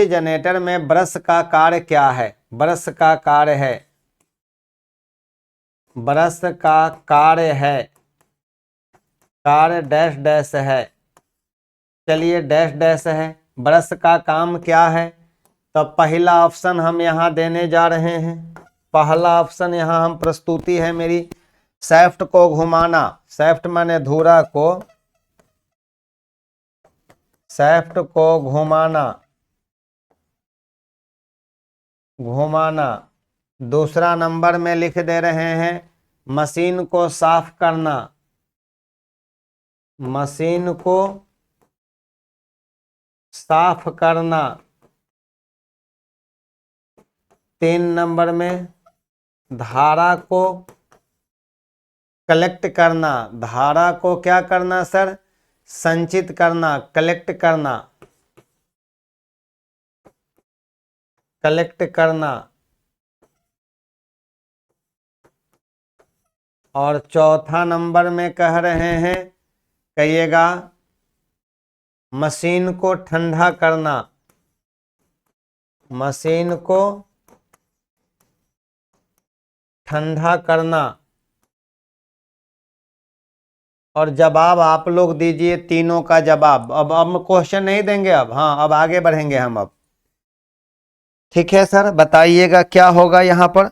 जनरेटर में ब्रश का कार्य क्या है, ब्रश का कार्य है, कार्य डैश डैश है। चलिए डैश डैश है, ब्रश का काम क्या है, तो पहला ऑप्शन हम यहाँ देने जा रहे हैं। पहला ऑप्शन यहाँ हम प्रस्तुति है मेरी, सैफ्ट को घुमाना, सैफ्ट माने धुरा को, सैफ्ट को घुमाना। दूसरा नंबर में लिख दे रहे हैं मशीन को साफ करना, मशीन को साफ करना। 3 नंबर में धारा को कलेक्ट करना, धारा को क्या करना सर, संचित करना, कलेक्ट करना। और चौथा नंबर में कह रहे हैं, कहिएगा मशीन को ठंडा करना, मशीन को ठंडा करना। और जवाब आप लोग दीजिए तीनों का जवाब। अब हम क्वेश्चन नहीं देंगे, अब हाँ अब आगे बढ़ेंगे हम अब। ठीक है सर, बताइएगा क्या होगा यहाँ पर।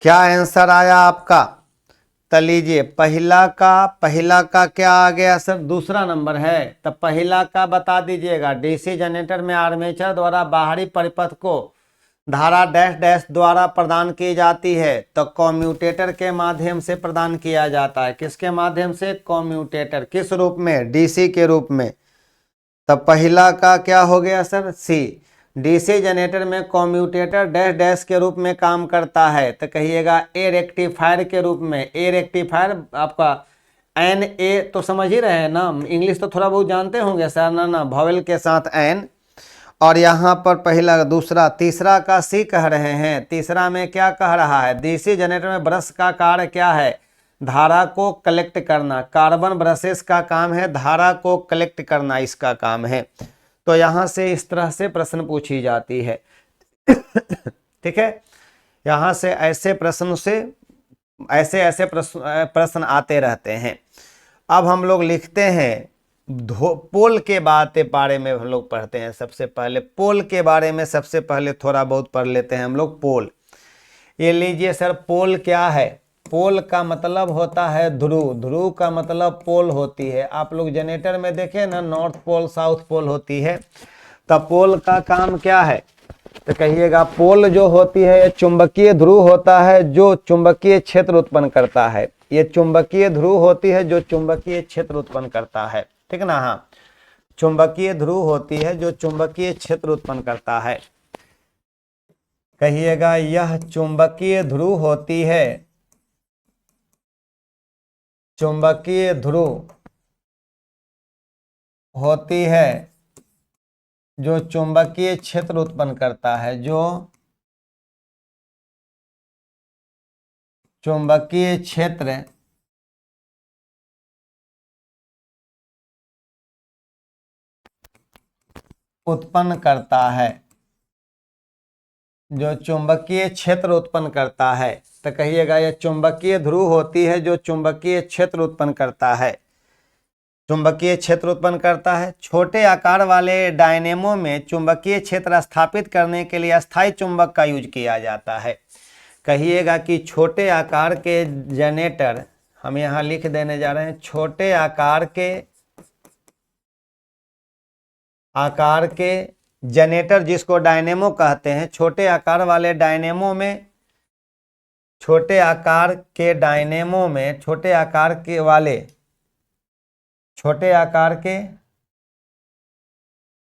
क्या आंसर आया आपका? तो लीजिए पहला का क्या आ गया सर? दूसरा नंबर है। तो पहला का बता दीजिएगा। डीसी जनरेटर में आर्मेचर द्वारा बाहरी परिपथ को धारा डैश डैश द्वारा प्रदान की जाती है। तो कम्यूटेटर के माध्यम से प्रदान किया जाता है। किसके माध्यम से? कम्यूटेटर। किस रूप में? डीसी के रूप में। तब पहला का क्या हो गया सर? सी। डीसी जनरेटर में कम्यूटेटर डैश डैश के रूप में काम करता है। तो कहिएगा ए रेक्टिफायर के रूप में। ए रेक्टिफायर आपका एन ए तो समझ ही रहे हैं ना, इंग्लिश तो थोड़ा बहुत जानते होंगे सर ना ना, वॉवेल के साथ एन। और यहाँ पर पहला, दूसरा, तीसरा का सी कह रहे हैं। तीसरा में क्या कह रहा है? डीसी जनरेटर में ब्रश का कार्य क्या है? धारा को कलेक्ट करना। कार्बन ब्रशेस का काम है धारा को कलेक्ट करना, इसका काम है। तो यहां से इस तरह से प्रश्न पूछी जाती है। ठीक है, यहां से ऐसे प्रश्न से ऐसे ऐसे प्रश्न आते रहते हैं। अब हम लोग लिखते हैं पोल के बारे में हम लोग पढ़ते हैं। सबसे पहले पोल के बारे में सबसे पहले थोड़ा बहुत पढ़ लेते हैं हम लोग। पोल, ये लीजिए सर, पोल क्या है? पोल का मतलब होता है ध्रुव। ध्रुव का मतलब पोल होती है। आप लोग जनरेटर में देखें ना, नॉर्थ पोल साउथ पोल होती है। तब पोल का काम क्या है? तो कहिएगा पोल जो होती है ये चुंबकीय ध्रुव होता है जो चुंबकीय क्षेत्र उत्पन्न करता है। ये चुंबकीय ध्रुव होती है जो चुंबकीय क्षेत्र उत्पन्न करता है। ठीक ना? हाँ, चुंबकीय ध्रुव होती है जो चुंबकीय क्षेत्र उत्पन्न करता है। कहिएगा यह चुंबकीय ध्रुव होती है, चुंबकीय ध्रुव होती है जो चुंबकीय क्षेत्र उत्पन्न करता है, जो चुंबकीय क्षेत्र उत्पन्न करता है, जो चुंबकीय क्षेत्र उत्पन्न करता है। तो कहिएगा यह चुंबकीय ध्रुव होती है जो चुंबकीय क्षेत्र उत्पन्न करता है। चुंबकीय क्षेत्र उत्पन्न करता है। छोटे आकार वाले डायनेमो में चुंबकीय क्षेत्र स्थापित करने के लिए अस्थायी चुंबक का यूज किया जाता है। कहिएगा कि छोटे आकार के जनरेटर, हम यहाँ लिख देने जा रहे हैं, छोटे आकार के जनरेटर जिसको डायनेमो कहते हैं, छोटे आकार वाले डायनेमो में, छोटे आकार के डायनेमो में, छोटे आकार के वाले, छोटे आकार के,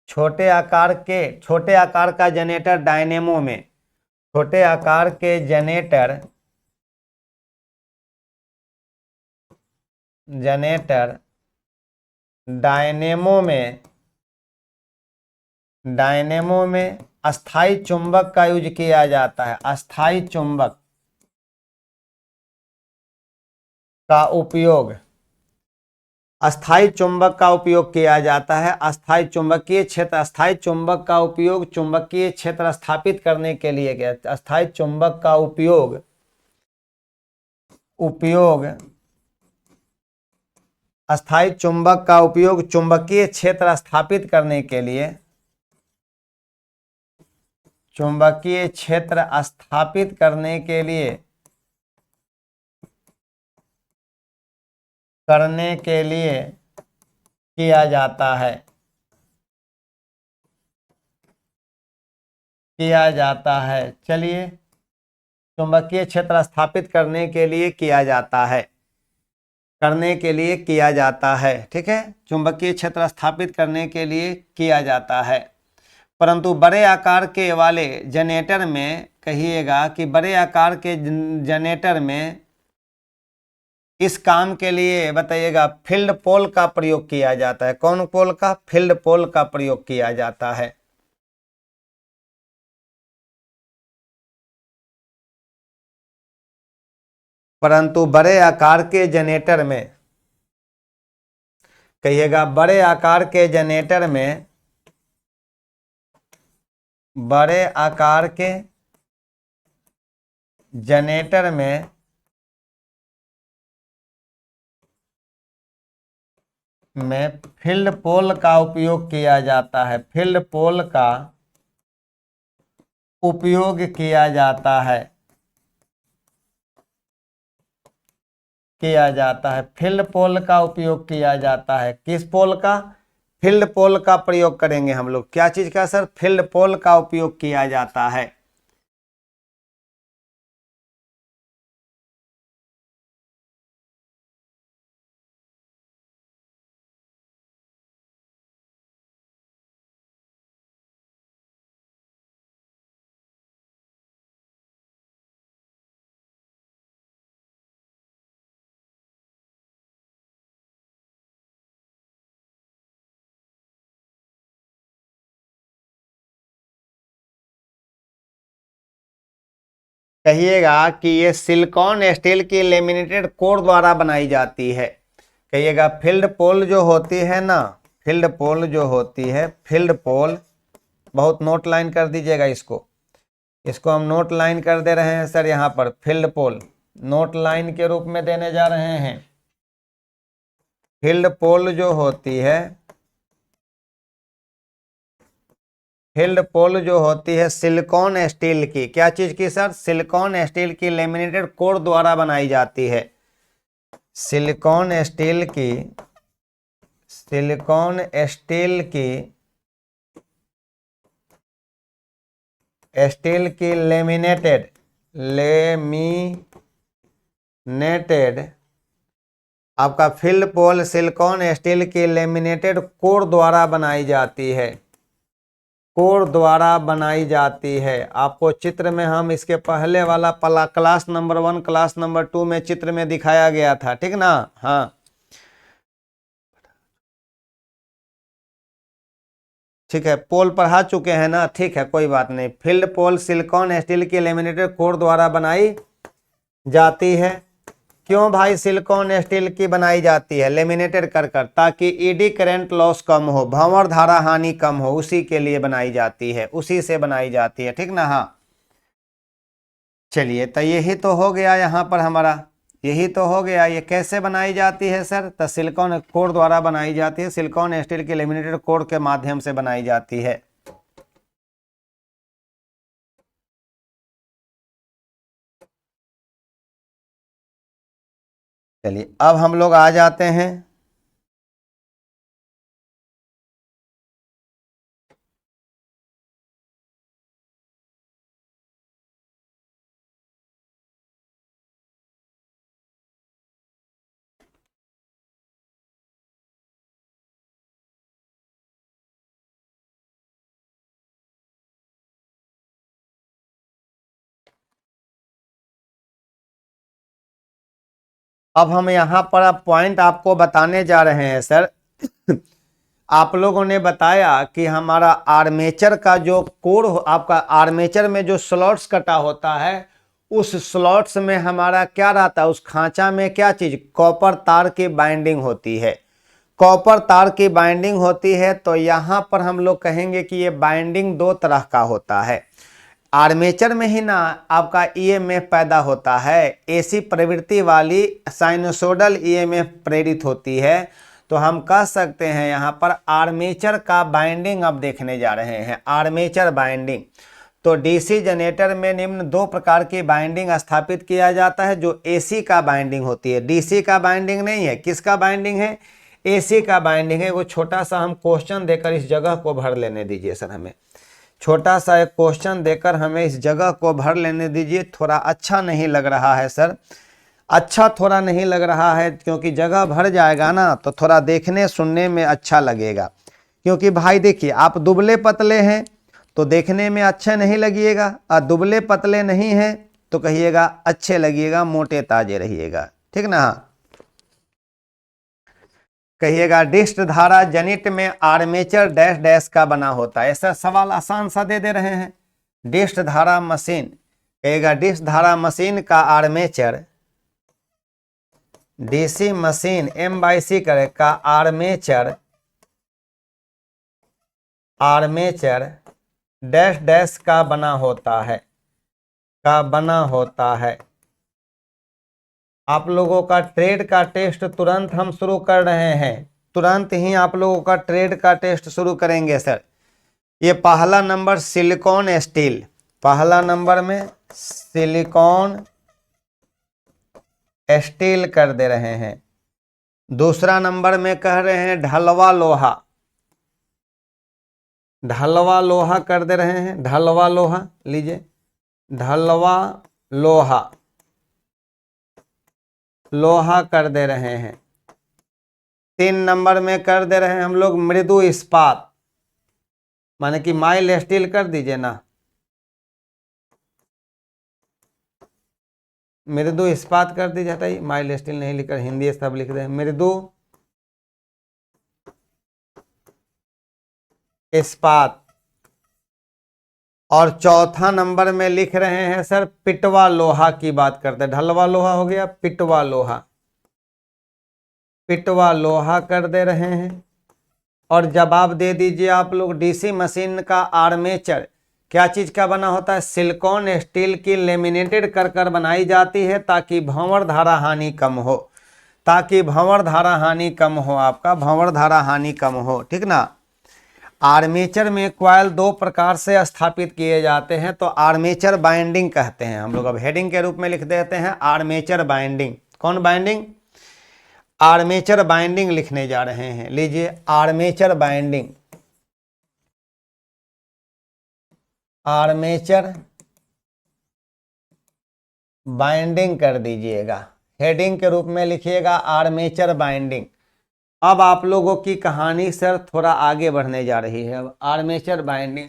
छोटे आकार का जनरेटर डायनेमो में, छोटे आकार के जनरेटर डायनेमो में अस्थायी चुंबक का यूज किया जाता है। अस्थायी चुंबक का उपयोग, अस्थायी चुंबक का उपयोग किया जाता है। अस्थायी चुंबकीय क्षेत्र, अस्थायी चुंबक का उपयोग चुंबकीय क्षेत्र स्थापित करने के लिए किया। अस्थायी चुंबक का उपयोग अस्थायी चुंबक का उपयोग चुंबकीय क्षेत्र स्थापित करने के लिए, चुंबकीय क्षेत्र स्थापित करने के लिए किया जाता है, चलिए, चुंबकीय क्षेत्र स्थापित करने के लिए किया जाता है, ठीक है, चुंबकीय क्षेत्र स्थापित करने के लिए किया जाता है। परंतु बड़े आकार के वाले जनरेटर में, कहिएगा कि बड़े आकार के जनरेटर में इस काम के लिए बताइएगा फील्ड पोल का प्रयोग किया जाता है। कौन पोल का? फील्ड पोल का प्रयोग किया जाता है। परंतु बड़े आकार के जनरेटर में, कहिएगा बड़े आकार के जनरेटर में, बड़े आकार के जनरेटर में फील्ड पोल का उपयोग किया जाता है। फील्ड पोल का उपयोग किया जाता है। किया जाता है, फील्ड पोल का उपयोग किया जाता है। किस पोल का? फील्ड पोल का प्रयोग करेंगे हम लोग। क्या चीज का सर? फील्ड पोल का उपयोग किया जाता है। कहिएगा कि ये सिलिकॉन स्टील की लेमिनेटेड कोर द्वारा बनाई जाती है। कहिएगा फील्ड पोल जो होती है ना, फील्ड पोल जो होती है, फील्ड पोल, बहुत नोट लाइन कर दीजिएगा इसको। इसको हम नोट लाइन कर दे रहे हैं सर, यहाँ पर फील्ड पोल नोट लाइन के रूप में देने जा रहे हैं। फील्ड पोल जो होती है, फील्ड पोल जो होती है सिलिकॉन स्टील की, क्या चीज की सर? सिलिकॉन स्टील की लेमिनेटेड कोर द्वारा बनाई जाती है। सिलिकॉन स्टील की, सिलिकॉन स्टील की, स्टील की लेमिनेटेड, लेमिनेटेड आपका फील्ड पोल सिलिकॉन स्टील की लेमिनेटेड कोर द्वारा बनाई जाती है, कोर द्वारा बनाई जाती है। आपको चित्र में हम इसके पहले वाला क्लास नंबर 1 क्लास नंबर 2 में चित्र में दिखाया गया था, ठीक ना? हाँ ठीक है, पोल पढ़ा चुके हैं ना, ठीक है कोई बात नहीं। फील्ड पोल सिलिकॉन स्टील की लेमिनेटेड कोर द्वारा बनाई जाती है। क्यों भाई सिलिकॉन स्टील की बनाई जाती है लेमिनेटेड कर कर? ताकि ईडी करंट लॉस कम हो, भंवर धारा हानि कम हो, उसी के लिए बनाई जाती है, उसी से बनाई जाती है, ठीक ना? हाँ चलिए, तो यही तो हो गया यहाँ पर हमारा, यही तो हो गया। ये कैसे बनाई जाती है सर? तो सिलिकॉन कोर द्वारा बनाई जाती है, सिलिकॉन स्टील की लेमिनेटेड कोर के माध्यम से बनाई जाती है। चलिए अब हम लोग आ जाते हैं, अब हम यहाँ पर पॉइंट आपको बताने जा रहे हैं सर। आप लोगों ने बताया कि हमारा आर्मेचर का जो कोर, आपका आर्मेचर में जो स्लॉट्स कटा होता है, उस स्लॉट्स में हमारा क्या रहता है? उस खांचा में क्या चीज? कॉपर तार की बाइंडिंग होती है, कॉपर तार की बाइंडिंग होती है। तो यहाँ पर हम लोग कहेंगे कि ये बाइंडिंग दो तरह का होता है। आर्मेचर में ही ना आपका ईएमएफ पैदा होता है, एसी प्रवृत्ति वाली साइनसोइडल ईएमएफ प्रेरित होती है। तो हम कह सकते हैं यहाँ पर आर्मेचर का बाइंडिंग अब देखने जा रहे हैं, आर्मेचर बाइंडिंग। तो डीसी जनरेटर में निम्न दो प्रकार की बाइंडिंग स्थापित किया जाता है, जो एसी का बाइंडिंग होती है। डीसी का बाइंडिंग नहीं है, किसका बाइंडिंग है? एसी का बाइंडिंग है। वो छोटा सा हम क्वेश्चन देकर इस जगह को भर लेने दीजिए सर, हमें छोटा सा एक क्वेश्चन देकर हमें इस जगह को भर लेने दीजिए। थोड़ा अच्छा नहीं लग रहा है सर, अच्छा थोड़ा नहीं लग रहा है, क्योंकि जगह भर जाएगा ना तो थोड़ा देखने सुनने में अच्छा लगेगा। क्योंकि भाई देखिए, आप दुबले पतले हैं तो देखने में अच्छे नहीं लगिएगा, और दुबले पतले नहीं हैं तो कहिएगा अच्छे लगिएगा, मोटे ताजे रहिएगा, ठीक ना? हाँ कहिएगा डिस्ट धारा जनित में आर्मेचर डैश डैश का बना होता है। ऐसा सवाल आसान सा दे रहे हैं। डिस्ट धारा मशीन, कहिएगा डिस्ट धारा मशीन का आर्मेचर, डीसी मशीन M/C करे का आर्मेचर, आर्मेचर डैश डैश का बना होता है, का बना होता है। आप लोगों का ट्रेड का टेस्ट तुरंत हम शुरू कर रहे हैं, तुरंत ही आप लोगों का ट्रेड का टेस्ट शुरू करेंगे सर। ये पहला नंबर सिलिकॉन स्टील, पहला नंबर में सिलिकॉन स्टील कर दे रहे हैं। दूसरा नंबर में कह रहे हैं ढलवा लोहा, ढलवा लोहा कर दे रहे हैं, ढलवा लोहा लीजिए, ढलवा लोहा, लोहा कर दे रहे हैं। 3 नंबर में कर दे रहे हैं हम लोग मृदु इस्पात, माने कि माइल स्टील कर दीजिए ना, मृदु इस्पात कर दीजिए, हटाइए माइल स्टील नहीं लिखकर हिंदी सब लिख रहे हैं, मृदु इस्पात। और चौथा नंबर में लिख रहे हैं सर पिटवा लोहा की बात करते हैं, ढलवा लोहा हो गया, पिटवा लोहा, पिटवा लोहा कर दे रहे हैं। और जवाब दे दीजिए आप लोग, डीसी मशीन का आर्मेचर क्या चीज का बना होता है? सिलिकॉन स्टील की लेमिनेटेड कर कर बनाई जाती है ताकि भंवर धारा हानि कम हो, ताकि भंवर धारा हानि कम हो, आपका भंवर धारा हानि कम हो, ठीक ना। आर्मेचर में कॉइल 2 प्रकार से स्थापित किए जाते हैं, तो आर्मेचर बाइंडिंग कहते हैं हम लोग। अब हेडिंग के रूप में लिख देते हैं आर्मेचर बाइंडिंग। कौन बाइंडिंग? आर्मेचर बाइंडिंग लिखने जा रहे हैं, लीजिए आर्मेचर बाइंडिंग, आर्मेचर बाइंडिंग कर दीजिएगा, हेडिंग के रूप में लिखिएगा आर्मेचर बाइंडिंग। अब आप लोगों की कहानी सर थोड़ा आगे बढ़ने जा रही है। अब आर्मेचर बाइंडिंग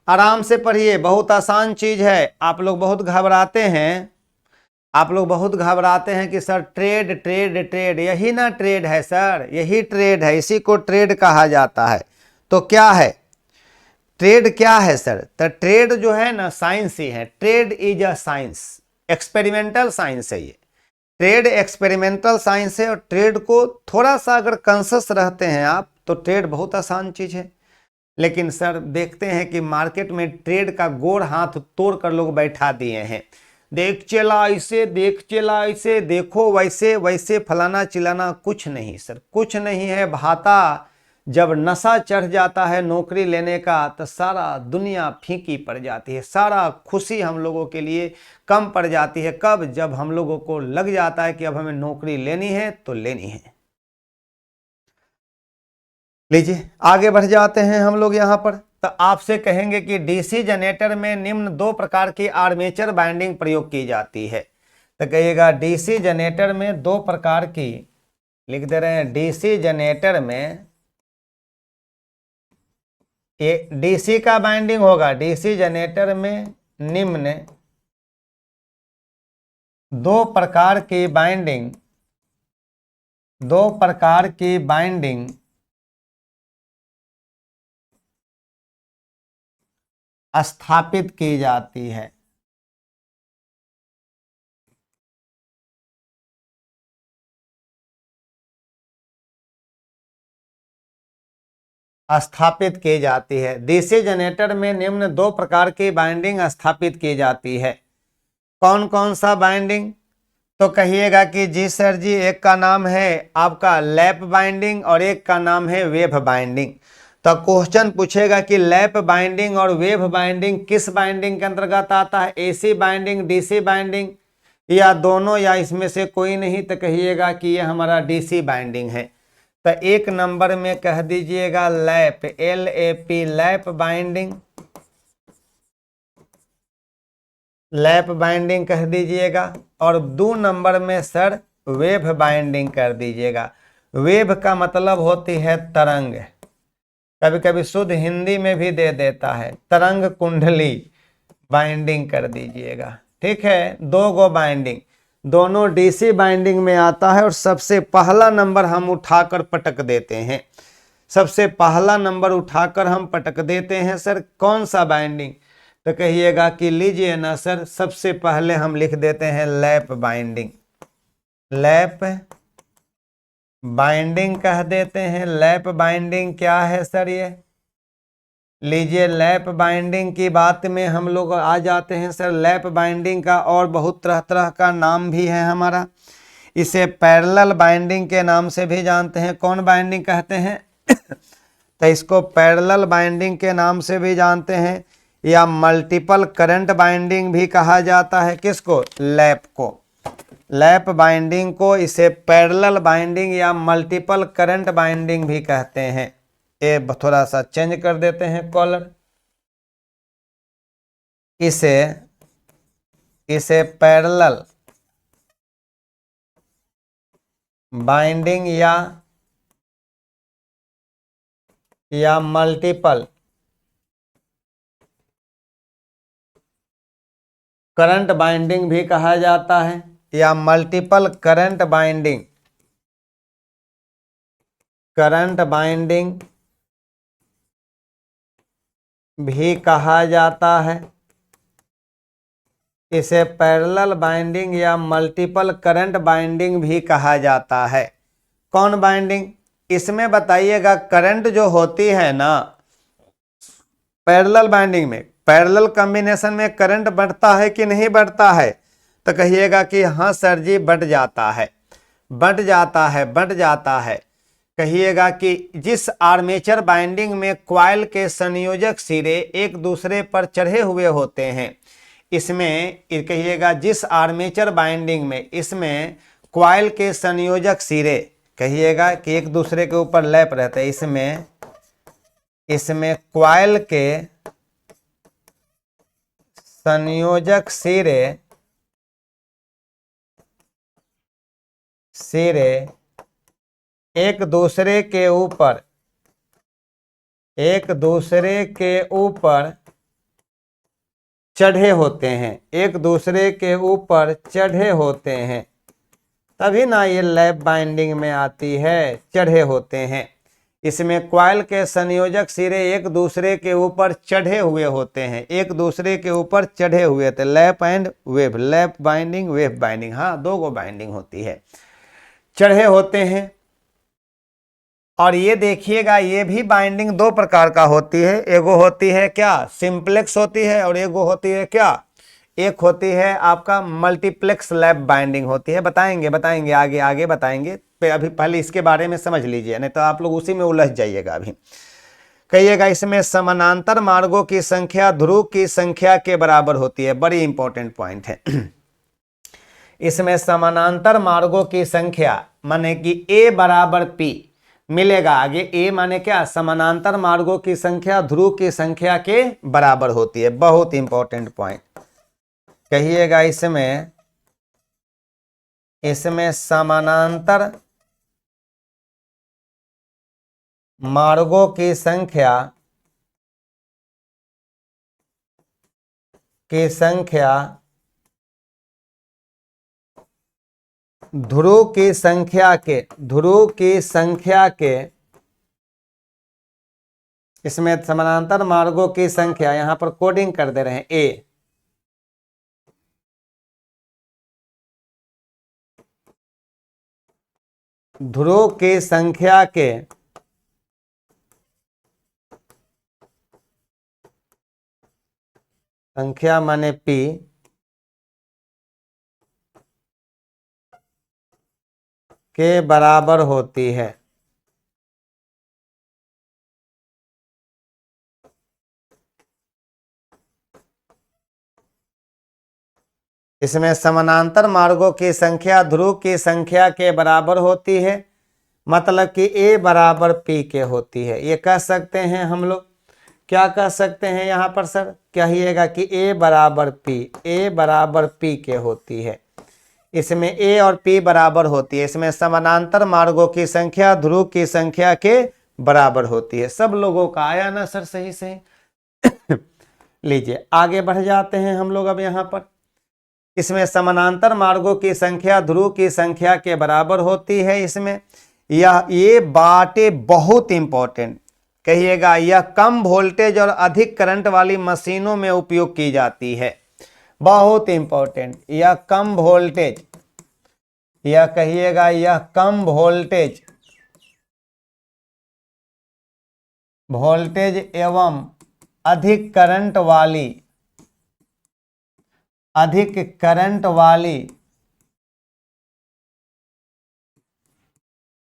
आराम से पढ़िए, बहुत आसान चीज है। आप लोग बहुत घबराते हैं, आप लोग बहुत घबराते हैं कि सर ट्रेड ट्रेड ट्रेड, यही ना ट्रेड है सर, यही ट्रेड है, इसी को ट्रेड कहा जाता है। तो क्या है ट्रेड? क्या है सर? तो ट्रेड जो है ना साइंस ही है, trade is a science, experimental science है ये, ट्रेड एक्सपेरिमेंटल साइंस है। और ट्रेड को थोड़ा सा अगर कॉन्शियस रहते हैं आप तो ट्रेड बहुत आसान चीज है। लेकिन सर देखते हैं कि मार्केट में ट्रेड का गोड़ हाथ तोड़ कर लोग बैठा दिए हैं, देख चला ऐसे, देख चला ऐसे, देखो वैसे, वैसे फलाना चिलाना। कुछ नहीं सर, कुछ नहीं है। भाता जब नशा चढ़ जाता है नौकरी लेने का तो सारा दुनिया फीकी पड़ जाती है, सारा खुशी हम लोगों के लिए कम पड़ जाती है। कब? जब हम लोगों को लग जाता है कि अब हमें नौकरी लेनी है तो लेनी है। लीजिए आगे बढ़ जाते हैं हम लोग यहाँ पर। तो आपसे कहेंगे कि डीसी जनरेटर में निम्न 2 प्रकार की आर्मेचर बाइंडिंग प्रयोग की जाती है। तो कहिएगा डीसी जनरेटर में 2 प्रकार की, लिख दे रहे हैं डीसी जनरेटर में, ये डीसी का बाइंडिंग होगा। डीसी जनरेटर में निम्न 2 प्रकार की बाइंडिंग, 2 प्रकार की बाइंडिंग स्थापित की जाती है। स्थापित की जाती है। डीसी जनरेटर में निम्न 2 प्रकार की बाइंडिंग स्थापित की जाती है। कौन कौन सा बाइंडिंग? तो कहिएगा कि जी सर जी, एक का नाम है आपका लैप बाइंडिंग और एक का नाम है वेव बाइंडिंग। तो क्वेश्चन पूछेगा कि लैप बाइंडिंग और वेव बाइंडिंग किस बाइंडिंग के अंतर्गत आता है? एसी बाइंडिंग, डीसी बाइंडिंग, या दोनों, या इसमें से कोई नहीं? तो कहिएगा कि ये हमारा डीसी बाइंडिंग है। तो 1 नंबर में कह दीजिएगा lap, LAP, lap binding, lap binding कह दीजिएगा। और 2 नंबर में सर वेव बाइंडिंग कर दीजिएगा। वेव का मतलब होती है तरंग, कभी कभी शुद्ध हिंदी में भी दे देता है तरंग कुंडली, बाइंडिंग कर दीजिएगा। ठीक है, 2 गो बाइंडिंग, दोनों डीसी बाइंडिंग में आता है। और सबसे पहला नंबर हम उठाकर पटक देते हैं, सबसे पहला नंबर उठाकर हम पटक देते हैं सर कौन सा बाइंडिंग? तो कहिएगा कि लीजिए ना सर, सबसे पहले हम लिख देते हैं लैप बाइंडिंग, लैप बाइंडिंग कह देते हैं। लैप बाइंडिंग क्या है सर? ये लीजिए लैप बाइंडिंग की बात में हम लोग आ जाते हैं सर। लैप बाइंडिंग का और बहुत तरह तरह का नाम भी है हमारा। इसे पैरेलल बाइंडिंग के नाम से भी जानते हैं। कौन बाइंडिंग कहते हैं? तो इसको पैरेलल बाइंडिंग के नाम से भी जानते हैं। या मल्टीपल करंट बाइंडिंग भी कहा जाता है। किसको? लैप को। लैप बाइंडिंग को इसे पैरेलल बाइंडिंग या मल्टीपल करंट बाइंडिंग भी कहते हैं। ये थोड़ा सा चेंज कर देते हैं कॉलर। इसे पैरेलल बाइंडिंग या मल्टीपल करंट बाइंडिंग भी कहा जाता है, या मल्टीपल करंट बाइंडिंग भी कहा जाता है। इसे पैरेलल बाइंडिंग या मल्टीपल करंट बाइंडिंग भी कहा जाता है। कौन बाइंडिंग? इसमें बताइएगा करंट जो होती है ना पैरेलल बाइंडिंग में, पैरेलल कॉम्बिनेशन में करंट बढ़ता है कि नहीं बढ़ता है? तो कहिएगा कि हाँ सर जी बढ़ जाता है, बढ़ जाता है, बढ़ जाता है। कहिएगा कि जिस आर्मेचर बाइंडिंग में कॉइल के संयोजक सिरे एक दूसरे पर चढ़े हुए होते हैं, इसमें कहिएगा जिस आर्मेचर बाइंडिंग में इसमें कॉइल के संयोजक सिरे कहिएगा कि एक दूसरे के ऊपर लैप रहते हैं, इसमें कॉइल के संयोजक सिरे एक दूसरे के ऊपर चढ़े होते हैं, एक दूसरे के ऊपर चढ़े होते हैं, तभी ना ये लैप बाइंडिंग में आती है, चढ़े होते हैं। इसमें कॉइल के संयोजक सिरे एक दूसरे के ऊपर चढ़े हुए होते हैं, एक दूसरे के ऊपर चढ़े हुए थे। Lap and wave, lap binding, wave binding, हाँ दो गो बाइंडिंग होती है, चढ़े होते हैं। और ये देखिएगा ये भी बाइंडिंग दो प्रकार का होती है। एगो होती है क्या? सिंप्लेक्स होती है, और एगो होती है क्या? एक होती है आपका मल्टीप्लेक्स लैप बाइंडिंग होती है। बताएंगे आगे बताएंगे, अभी पहले इसके बारे में समझ लीजिए, नहीं तो आप लोग उसी में उलझ जाइएगा। अभी कहिएगा इसमें समानांतर मार्गों की संख्या ध्रुव की संख्या के बराबर होती है। बड़ी इंपॉर्टेंट पॉइंट है। इसमें समानांतर मार्गों की संख्या माने कि A बराबर P मिलेगा। आगे A माने क्या? समानांतर मार्गों की संख्या ध्रुव की संख्या के बराबर होती है। बहुत इंपॉर्टेंट पॉइंट। कहिएगा इसमें समानांतर मार्गों की संख्या ध्रुव की संख्या के इसमें समानांतर मार्गों की संख्या, यहां पर कोडिंग कर दे रहे हैं A, ध्रुव की संख्या माने P के बराबर होती है। इसमें समानांतर मार्गों की संख्या ध्रुव की संख्या के बराबर होती है, मतलब कि A बराबर P के होती है। ये कह सकते हैं हम लोग, क्या कह सकते हैं यहाँ पर सर? कहिएगा कि A बराबर P के होती है। इसमें A और P बराबर होती है। इसमें समानांतर मार्गों की संख्या ध्रुव की संख्या के बराबर होती है। सब लोगों का आया ना सर? सही से लीजिए आगे बढ़ जाते हैं हम लोग। अब यहाँ पर इसमें समानांतर मार्गों की संख्या ध्रुव की संख्या के बराबर होती है। इसमें ये बातें बहुत इंपॉर्टेंट। कहिएगा यह कम वोल्टेज और अधिक करंट वाली मशीनों में उपयोग की जाती है। बहुत इंपॉर्टेंट। यह कम वोल्टेज, यह कहिएगा यह कम वोल्टेज एवं अधिक करंट वाली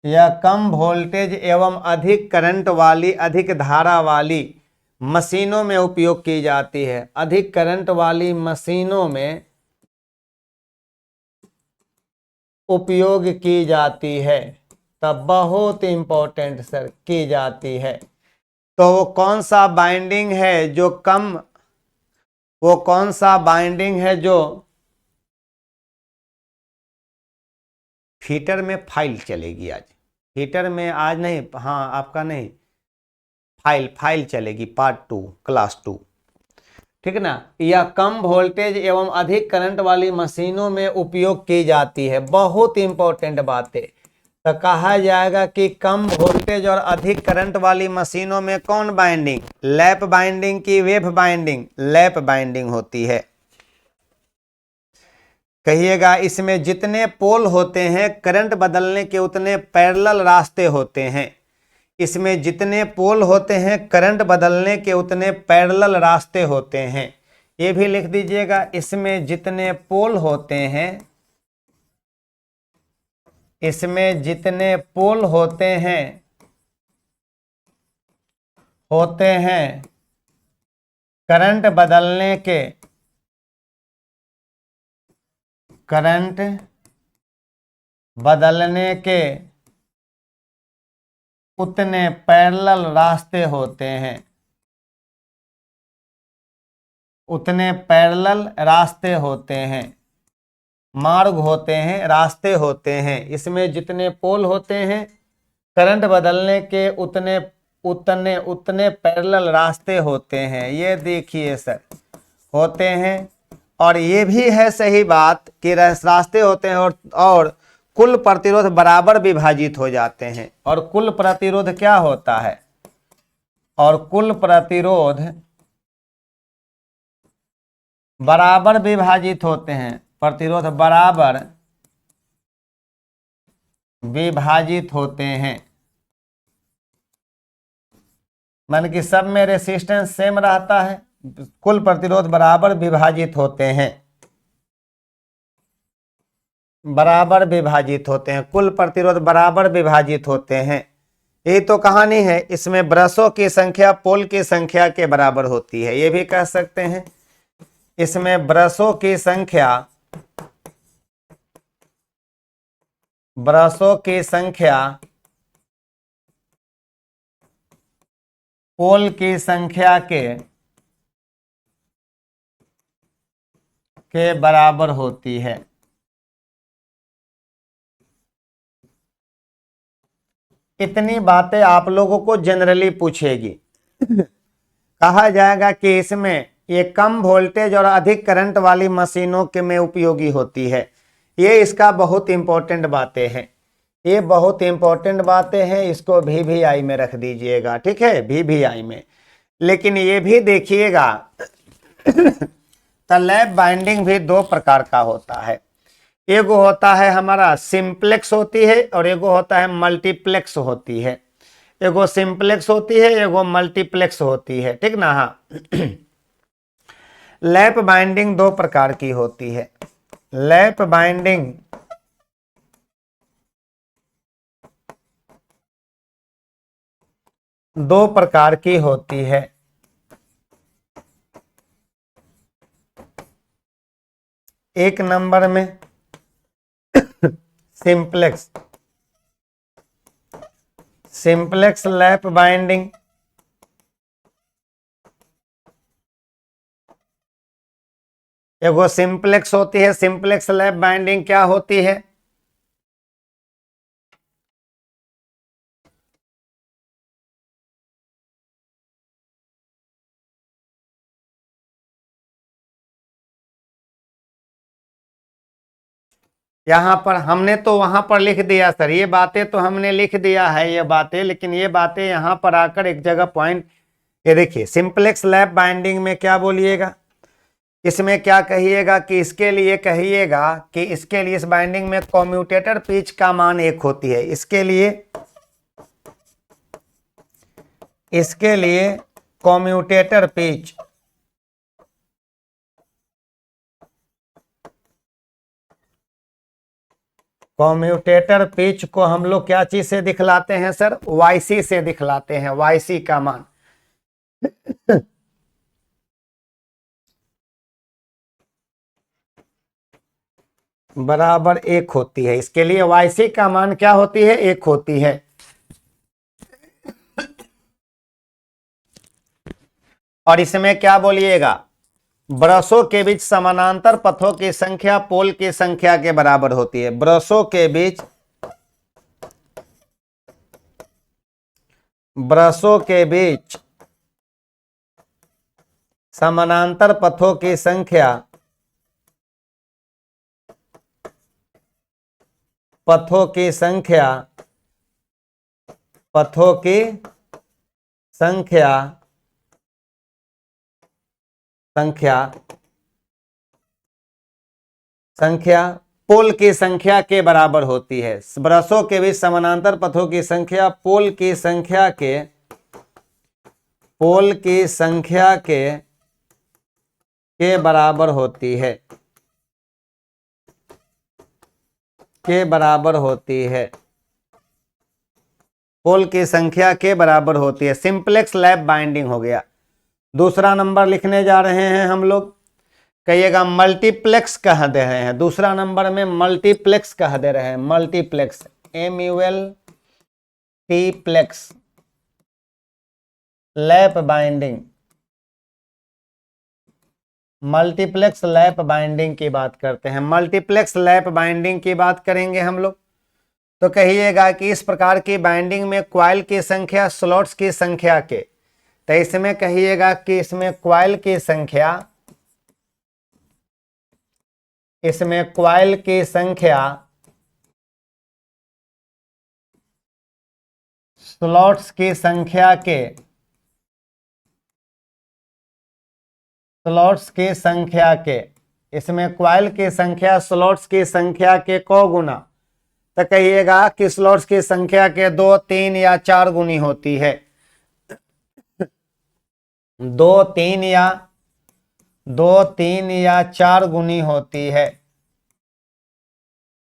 या कम वोल्टेज एवं अधिक करंट वाली, अधिक धारा वाली मशीनों में उपयोग की जाती है, अधिक करंट वाली मशीनों में उपयोग की जाती है। तब बहुत इंपॉर्टेंट सर, की जाती है। तो वो कौन सा बाइंडिंग है जो कम, वो कौन सा बाइंडिंग है जो हीटर में फाइल चलेगी आज, हीटर में आज नहीं, हाँ आपका नहीं, फाइल चलेगी पार्ट 2 क्लास 2, ठीक ना। यह कम वोल्टेज एवं अधिक करंट वाली मशीनों में उपयोग की जाती है। बहुत इंपॉर्टेंट बात है। तो कहा जाएगा कि कम वोल्टेज और अधिक करंट वाली मशीनों में कौन बाइंडिंग, लैप बाइंडिंग की वेव बाइंडिंग, लैप बाइंडिंग होती है। कहिएगा, इसमें जितने पोल होते हैं करंट बदलने के उतने पैरेलल रास्ते होते हैं। इसमें जितने पोल होते हैं करंट बदलने के उतने पैरेलल रास्ते होते हैं। ये भी लिख दीजिएगा, इसमें जितने पोल होते हैं, इसमें जितने पोल होते हैं करंट बदलने के उतने पैरेलल रास्ते होते हैं, उतने पैरेलल रास्ते होते हैं, मार्ग होते हैं, रास्ते होते हैं। इसमें जितने पोल होते हैं करंट बदलने के उतने उतने उतने पैरेलल रास्ते होते हैं। ये देखिए सर, होते हैं। और ये भी है सही बात कि रास्ते होते हैं और कुल प्रतिरोध बराबर विभाजित हो जाते हैं। और कुल प्रतिरोध क्या होता है, और कुल प्रतिरोध बराबर विभाजित होते हैं, प्रतिरोध बराबर विभाजित होते हैं। मान कि सब में रेसिस्टेंस सेम रहता है, कुल प्रतिरोध बराबर विभाजित होते हैं, बराबर विभाजित होते हैं, कुल प्रतिरोध बराबर विभाजित होते हैं। यही तो कहानी है। इसमें ब्रशों की संख्या पोल की संख्या के बराबर होती है, ये भी कह सकते हैं। इसमें ब्रशों की संख्या पोल की संख्या के बराबर होती है। इतनी बातें आप लोगों को जनरली पूछेगी। कहा जाएगा कि इसमें ये कम वोल्टेज और अधिक करंट वाली मशीनों के में उपयोगी होती है। ये इसका बहुत इंपॉर्टेंट बातें हैं, ये बहुत इंपॉर्टेंट बातें हैं। इसको VVI में रख दीजिएगा, ठीक है, VVI में। लेकिन ये भी देखिएगा तो लैप बाइंडिंग भी 2 प्रकार का होता है। एगो होता है हमारा सिंप्लेक्स होती है, और एगो होता है मल्टीप्लेक्स होती है। एगो सिंप्लेक्स होती है, एगो मल्टीप्लेक्स होती है, ठीक ना। हाँ लैप बाइंडिंग 2 प्रकार की होती है। लैप बाइंडिंग दो प्रकार की होती है। एक नंबर में सिंप्लेक्स लैप बाइंडिंग, एगो सिंप्लेक्स होती है। सिंप्लेक्स लैप बाइंडिंग क्या होती है, यहाँ पर हमने तो वहां पर लिख दिया सर, ये बातें तो हमने लिख दिया है ये बातें, लेकिन ये बातें यहाँ पर आकर एक जगह पॉइंट, ये देखिए सिंप्लेक्स लैप बाइंडिंग में क्या बोलिएगा, इसमें क्या कहिएगा कि इसके लिए कहिएगा कि इसके लिए इस बाइंडिंग में कम्यूटेटर पिच का मान 1 होती है। इसके लिए कम्यूटेटर पिच को हम लोग क्या चीज से दिखलाते हैं सर, YC से दिखलाते हैं, YC का मान। बराबर 1 होती है। इसके लिए YC का मान क्या होती है? 1 होती है। और इसमें क्या बोलिएगा? ब्रशों के बीच समानांतर पथों की संख्या पोल की संख्या के बराबर होती है। ब्रशों के बीच समानांतर पथों की संख्या पथों की संख्या पोल की संख्या के बराबर होती है। ब्रशों के बीच समानांतर पथों की संख्या पोल की संख्या के बराबर होती है। पोल की संख्या के बराबर होती है। सिंपलेक्स लैप बाइंडिंग हो गया। दूसरा नंबर लिखने जा रहे हैं हम लोग। कहिएगा मल्टीप्लेक्स कह दे रहे हैं। दूसरा नंबर में मल्टीप्लेक्स कह दे रहे हैं। Multiplex MULTiplex lap binding. Multiplex lap binding की बात करते हैं। मल्टीप्लेक्स लैप बाइंडिंग की बात करेंगे हम लोग। तो कहिएगा कि इस प्रकार की बाइंडिंग में कॉइल की संख्या स्लॉट्स की संख्या के, तो इसमें कहिएगा कि इसमें कॉइल की संख्या स्लॉट्स की संख्या के इसमें कॉइल की संख्या स्लॉट्स की संख्या के को गुना, तो कहिएगा कि स्लॉट्स की संख्या के 2, 3 या 4 गुनी होती है। 2, 3 या 4 गुनी होती है।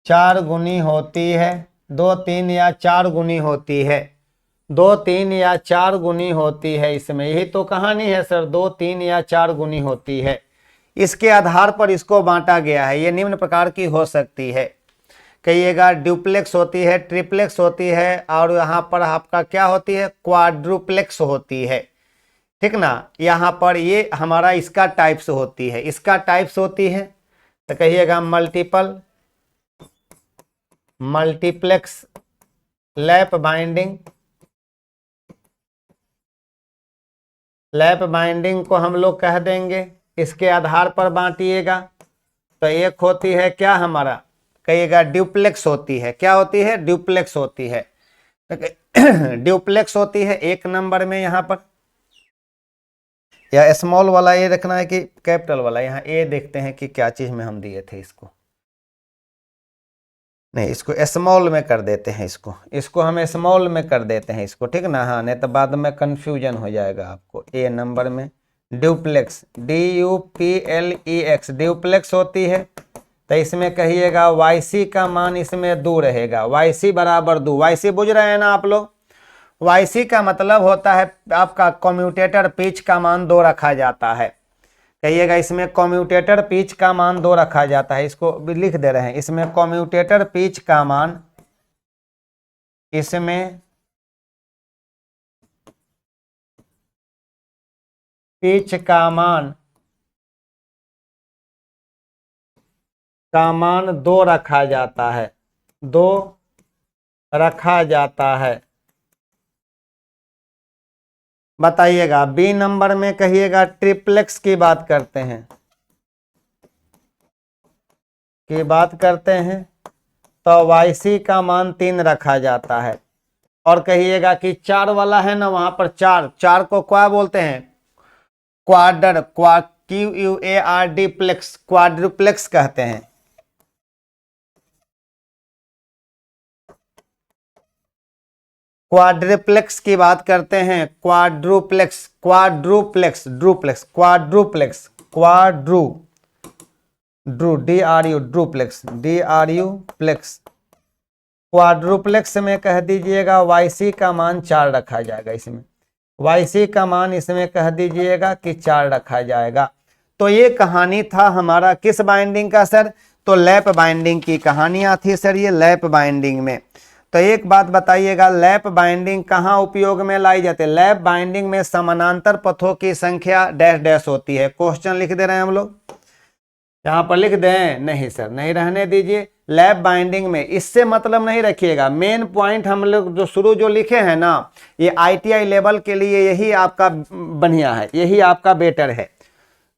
4 गुनी होती है। 2, 3 या 4 गुनी होती है। 2, 3 या 4 गुनी होती है। इसमें यही तो कहानी है सर, 2, 3 या 4 गुनी होती है। इसके आधार पर इसको बांटा गया है। ये निम्न प्रकार की हो सकती है। कहिएगा ड्यूप्लेक्स होती है, ट्रिप्लेक्स होती है, और यहाँ पर आपका क्या होती है? क्वाड्रुप्लेक्स होती है। ठीक ना। यहाँ पर ये हमारा इसका टाइप्स होती है। इसका टाइप्स होती है तो कहिएगा मल्टीप्लेक्स लैप बाइंडिंग को हम लोग कह देंगे। इसके आधार पर बांटिएगा तो एक होती है क्या हमारा? कहिएगा ड्यूप्लेक्स होती है। क्या होती है? ड्यूप्लेक्स होती है। ड्यूप्लेक्स होती है 1 नंबर में। यहाँ पर या स्मॉल वाला ए रखना है कि कैपिटल वाला? यहाँ ए देखते हैं कि क्या चीज में हम दिए थे इसको। नहीं, इसको स्मॉल में कर देते हैं। इसको हम स्मॉल में कर देते हैं इसको। ठीक ना। हाँ, नहीं तो बाद में कंफ्यूजन हो जाएगा आपको। ए नंबर में ड्यूप्लेक्स DUPLEX ड्यूप्लेक्स होती है। तो इसमें कहिएगा YC का मान इसमें 2 रहेगा। YC बराबर 2। YC बुझ रहे हैं ना आप लोग? YC का मतलब होता है आपका कम्यूटेटर पिच का मान 2 रखा जाता है। कहिएगा इसमें कम्यूटेटर पिच का मान 2 रखा जाता है। इसको भी लिख दे रहे हैं। इसमें कम्यूटेटर पिच का मान, इसमें पिच का मान 2 रखा जाता है। 2 रखा जाता है। बताइएगा बी नंबर में कहिएगा ट्रिप्लेक्स की बात करते हैं। तो YC का मान 3 रखा जाता है। और कहिएगा कि 4 वाला है ना, वहां पर 4 को क्या बोलते हैं? QUARDप्लेक्स, क्वाड्रुप्लेक्स कहते हैं। क्वाड्रुप्लेक्स की बात करते हैं। क्वाड्रुप्लेक्स ड्रूप्लेक्स क्वाड्रुप्लेक्स में कह दीजिएगा YC का मान 4 रखा जाएगा। इसमें YC का मान इसमें कह दीजिएगा कि 4 रखा जाएगा। तो ये कहानी था हमारा किस बाइंडिंग का सर? तो लैप बाइंडिंग की कहानियां थी सर ये लैप बाइंडिंग में। तो एक बात बताइएगा, लैप बाइंडिंग कहाँ उपयोग में लाई जाती है? लैप बाइंडिंग में समानांतर पथों की संख्या डैश डैश होती है। क्वेश्चन लिख दे रहे हैं हम लोग, यहाँ पर लिख दें? नहीं सर, नहीं, रहने दीजिए। लैप बाइंडिंग में इससे मतलब नहीं रखिएगा, मेन पॉइंट हम लोग जो शुरू जो लिखे हैं ना, ये ITI लेवल के लिए यही आपका बढ़िया है, यही आपका बेटर है।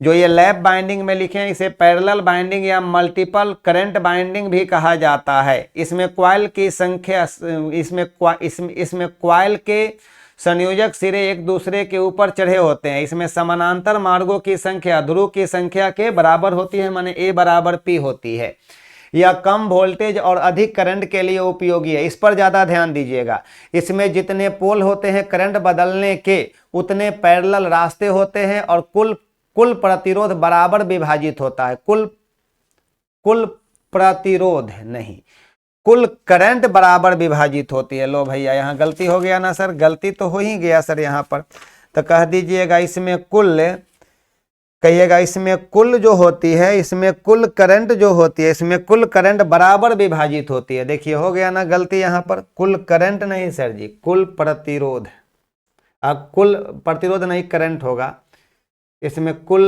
जो ये लैप बाइंडिंग में लिखे हैं इसे पैरेलल बाइंडिंग या मल्टीपल करंट बाइंडिंग भी कहा जाता है। इसमें कॉइल की संख्या, इसमें कॉइल के संयोजक सिरे एक दूसरे के ऊपर चढ़े होते हैं। इसमें समानांतर मार्गों की संख्या ध्रुव की संख्या के बराबर होती है, माने A बराबर P होती है। यह कम वोल्टेज और अधिक करंट के लिए उपयोगी है। इस पर ज्यादा ध्यान दीजिएगा। इसमें जितने पोल होते हैं करंट बदलने के, उतने पैरेलल रास्ते होते हैं और कुल प्रतिरोध बराबर विभाजित होता है। कुल प्रतिरोध नहीं, कुल करंट बराबर विभाजित होती है। लो भैया, यहाँ गलती हो गया ना सर? गलती तो हो ही गया सर यहाँ पर। तो कह दीजिएगा इसमें कुल, कहिएगा इसमें कुल जो होती है, इसमें कुल करंट जो होती है, इसमें कुल करंट बराबर विभाजित होती है। देखिए हो गया ना गलती यहाँ पर? कुल करंट नहीं सर जी, कुल प्रतिरोध। अब कुल प्रतिरोध नहीं, करंट होगा। इसमें कुल,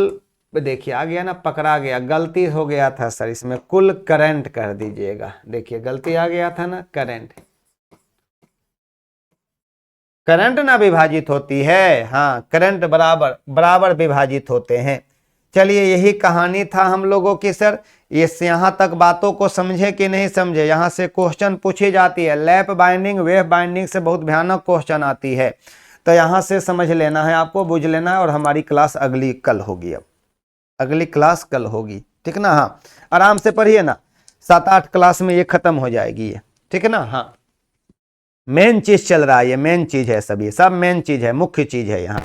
देखिए आ गया ना, पकड़ा गया, गलती हो गया था सर। इसमें कुल करंट कर दीजिएगा। देखिए गलती आ गया था ना, करंट। करंट ना विभाजित होती है, हाँ, करंट बराबर विभाजित होते हैं। चलिए यही कहानी था हम लोगों की सर। इस यहाँ तक बातों को समझे कि नहीं समझे? यहाँ से क्वेश्चन पूछी जाती है। लैप बाइंडिंग वेव बाइंडिंग से बहुत भयानक क्वेश्चन आती है, तो यहाँ से समझ लेना है, आपको बुझ लेना है। और हमारी क्लास अगली कल होगी, अब अगली क्लास कल होगी, ठीक ना? हाँ, आराम से पढ़िए ना, 7-8 क्लास में ये खत्म हो जाएगी ये, ठीक है ना? हाँ, मेन चीज चल रहा है, ये मेन चीज है, सब ये सब मेन चीज है, मुख्य चीज है यहाँ।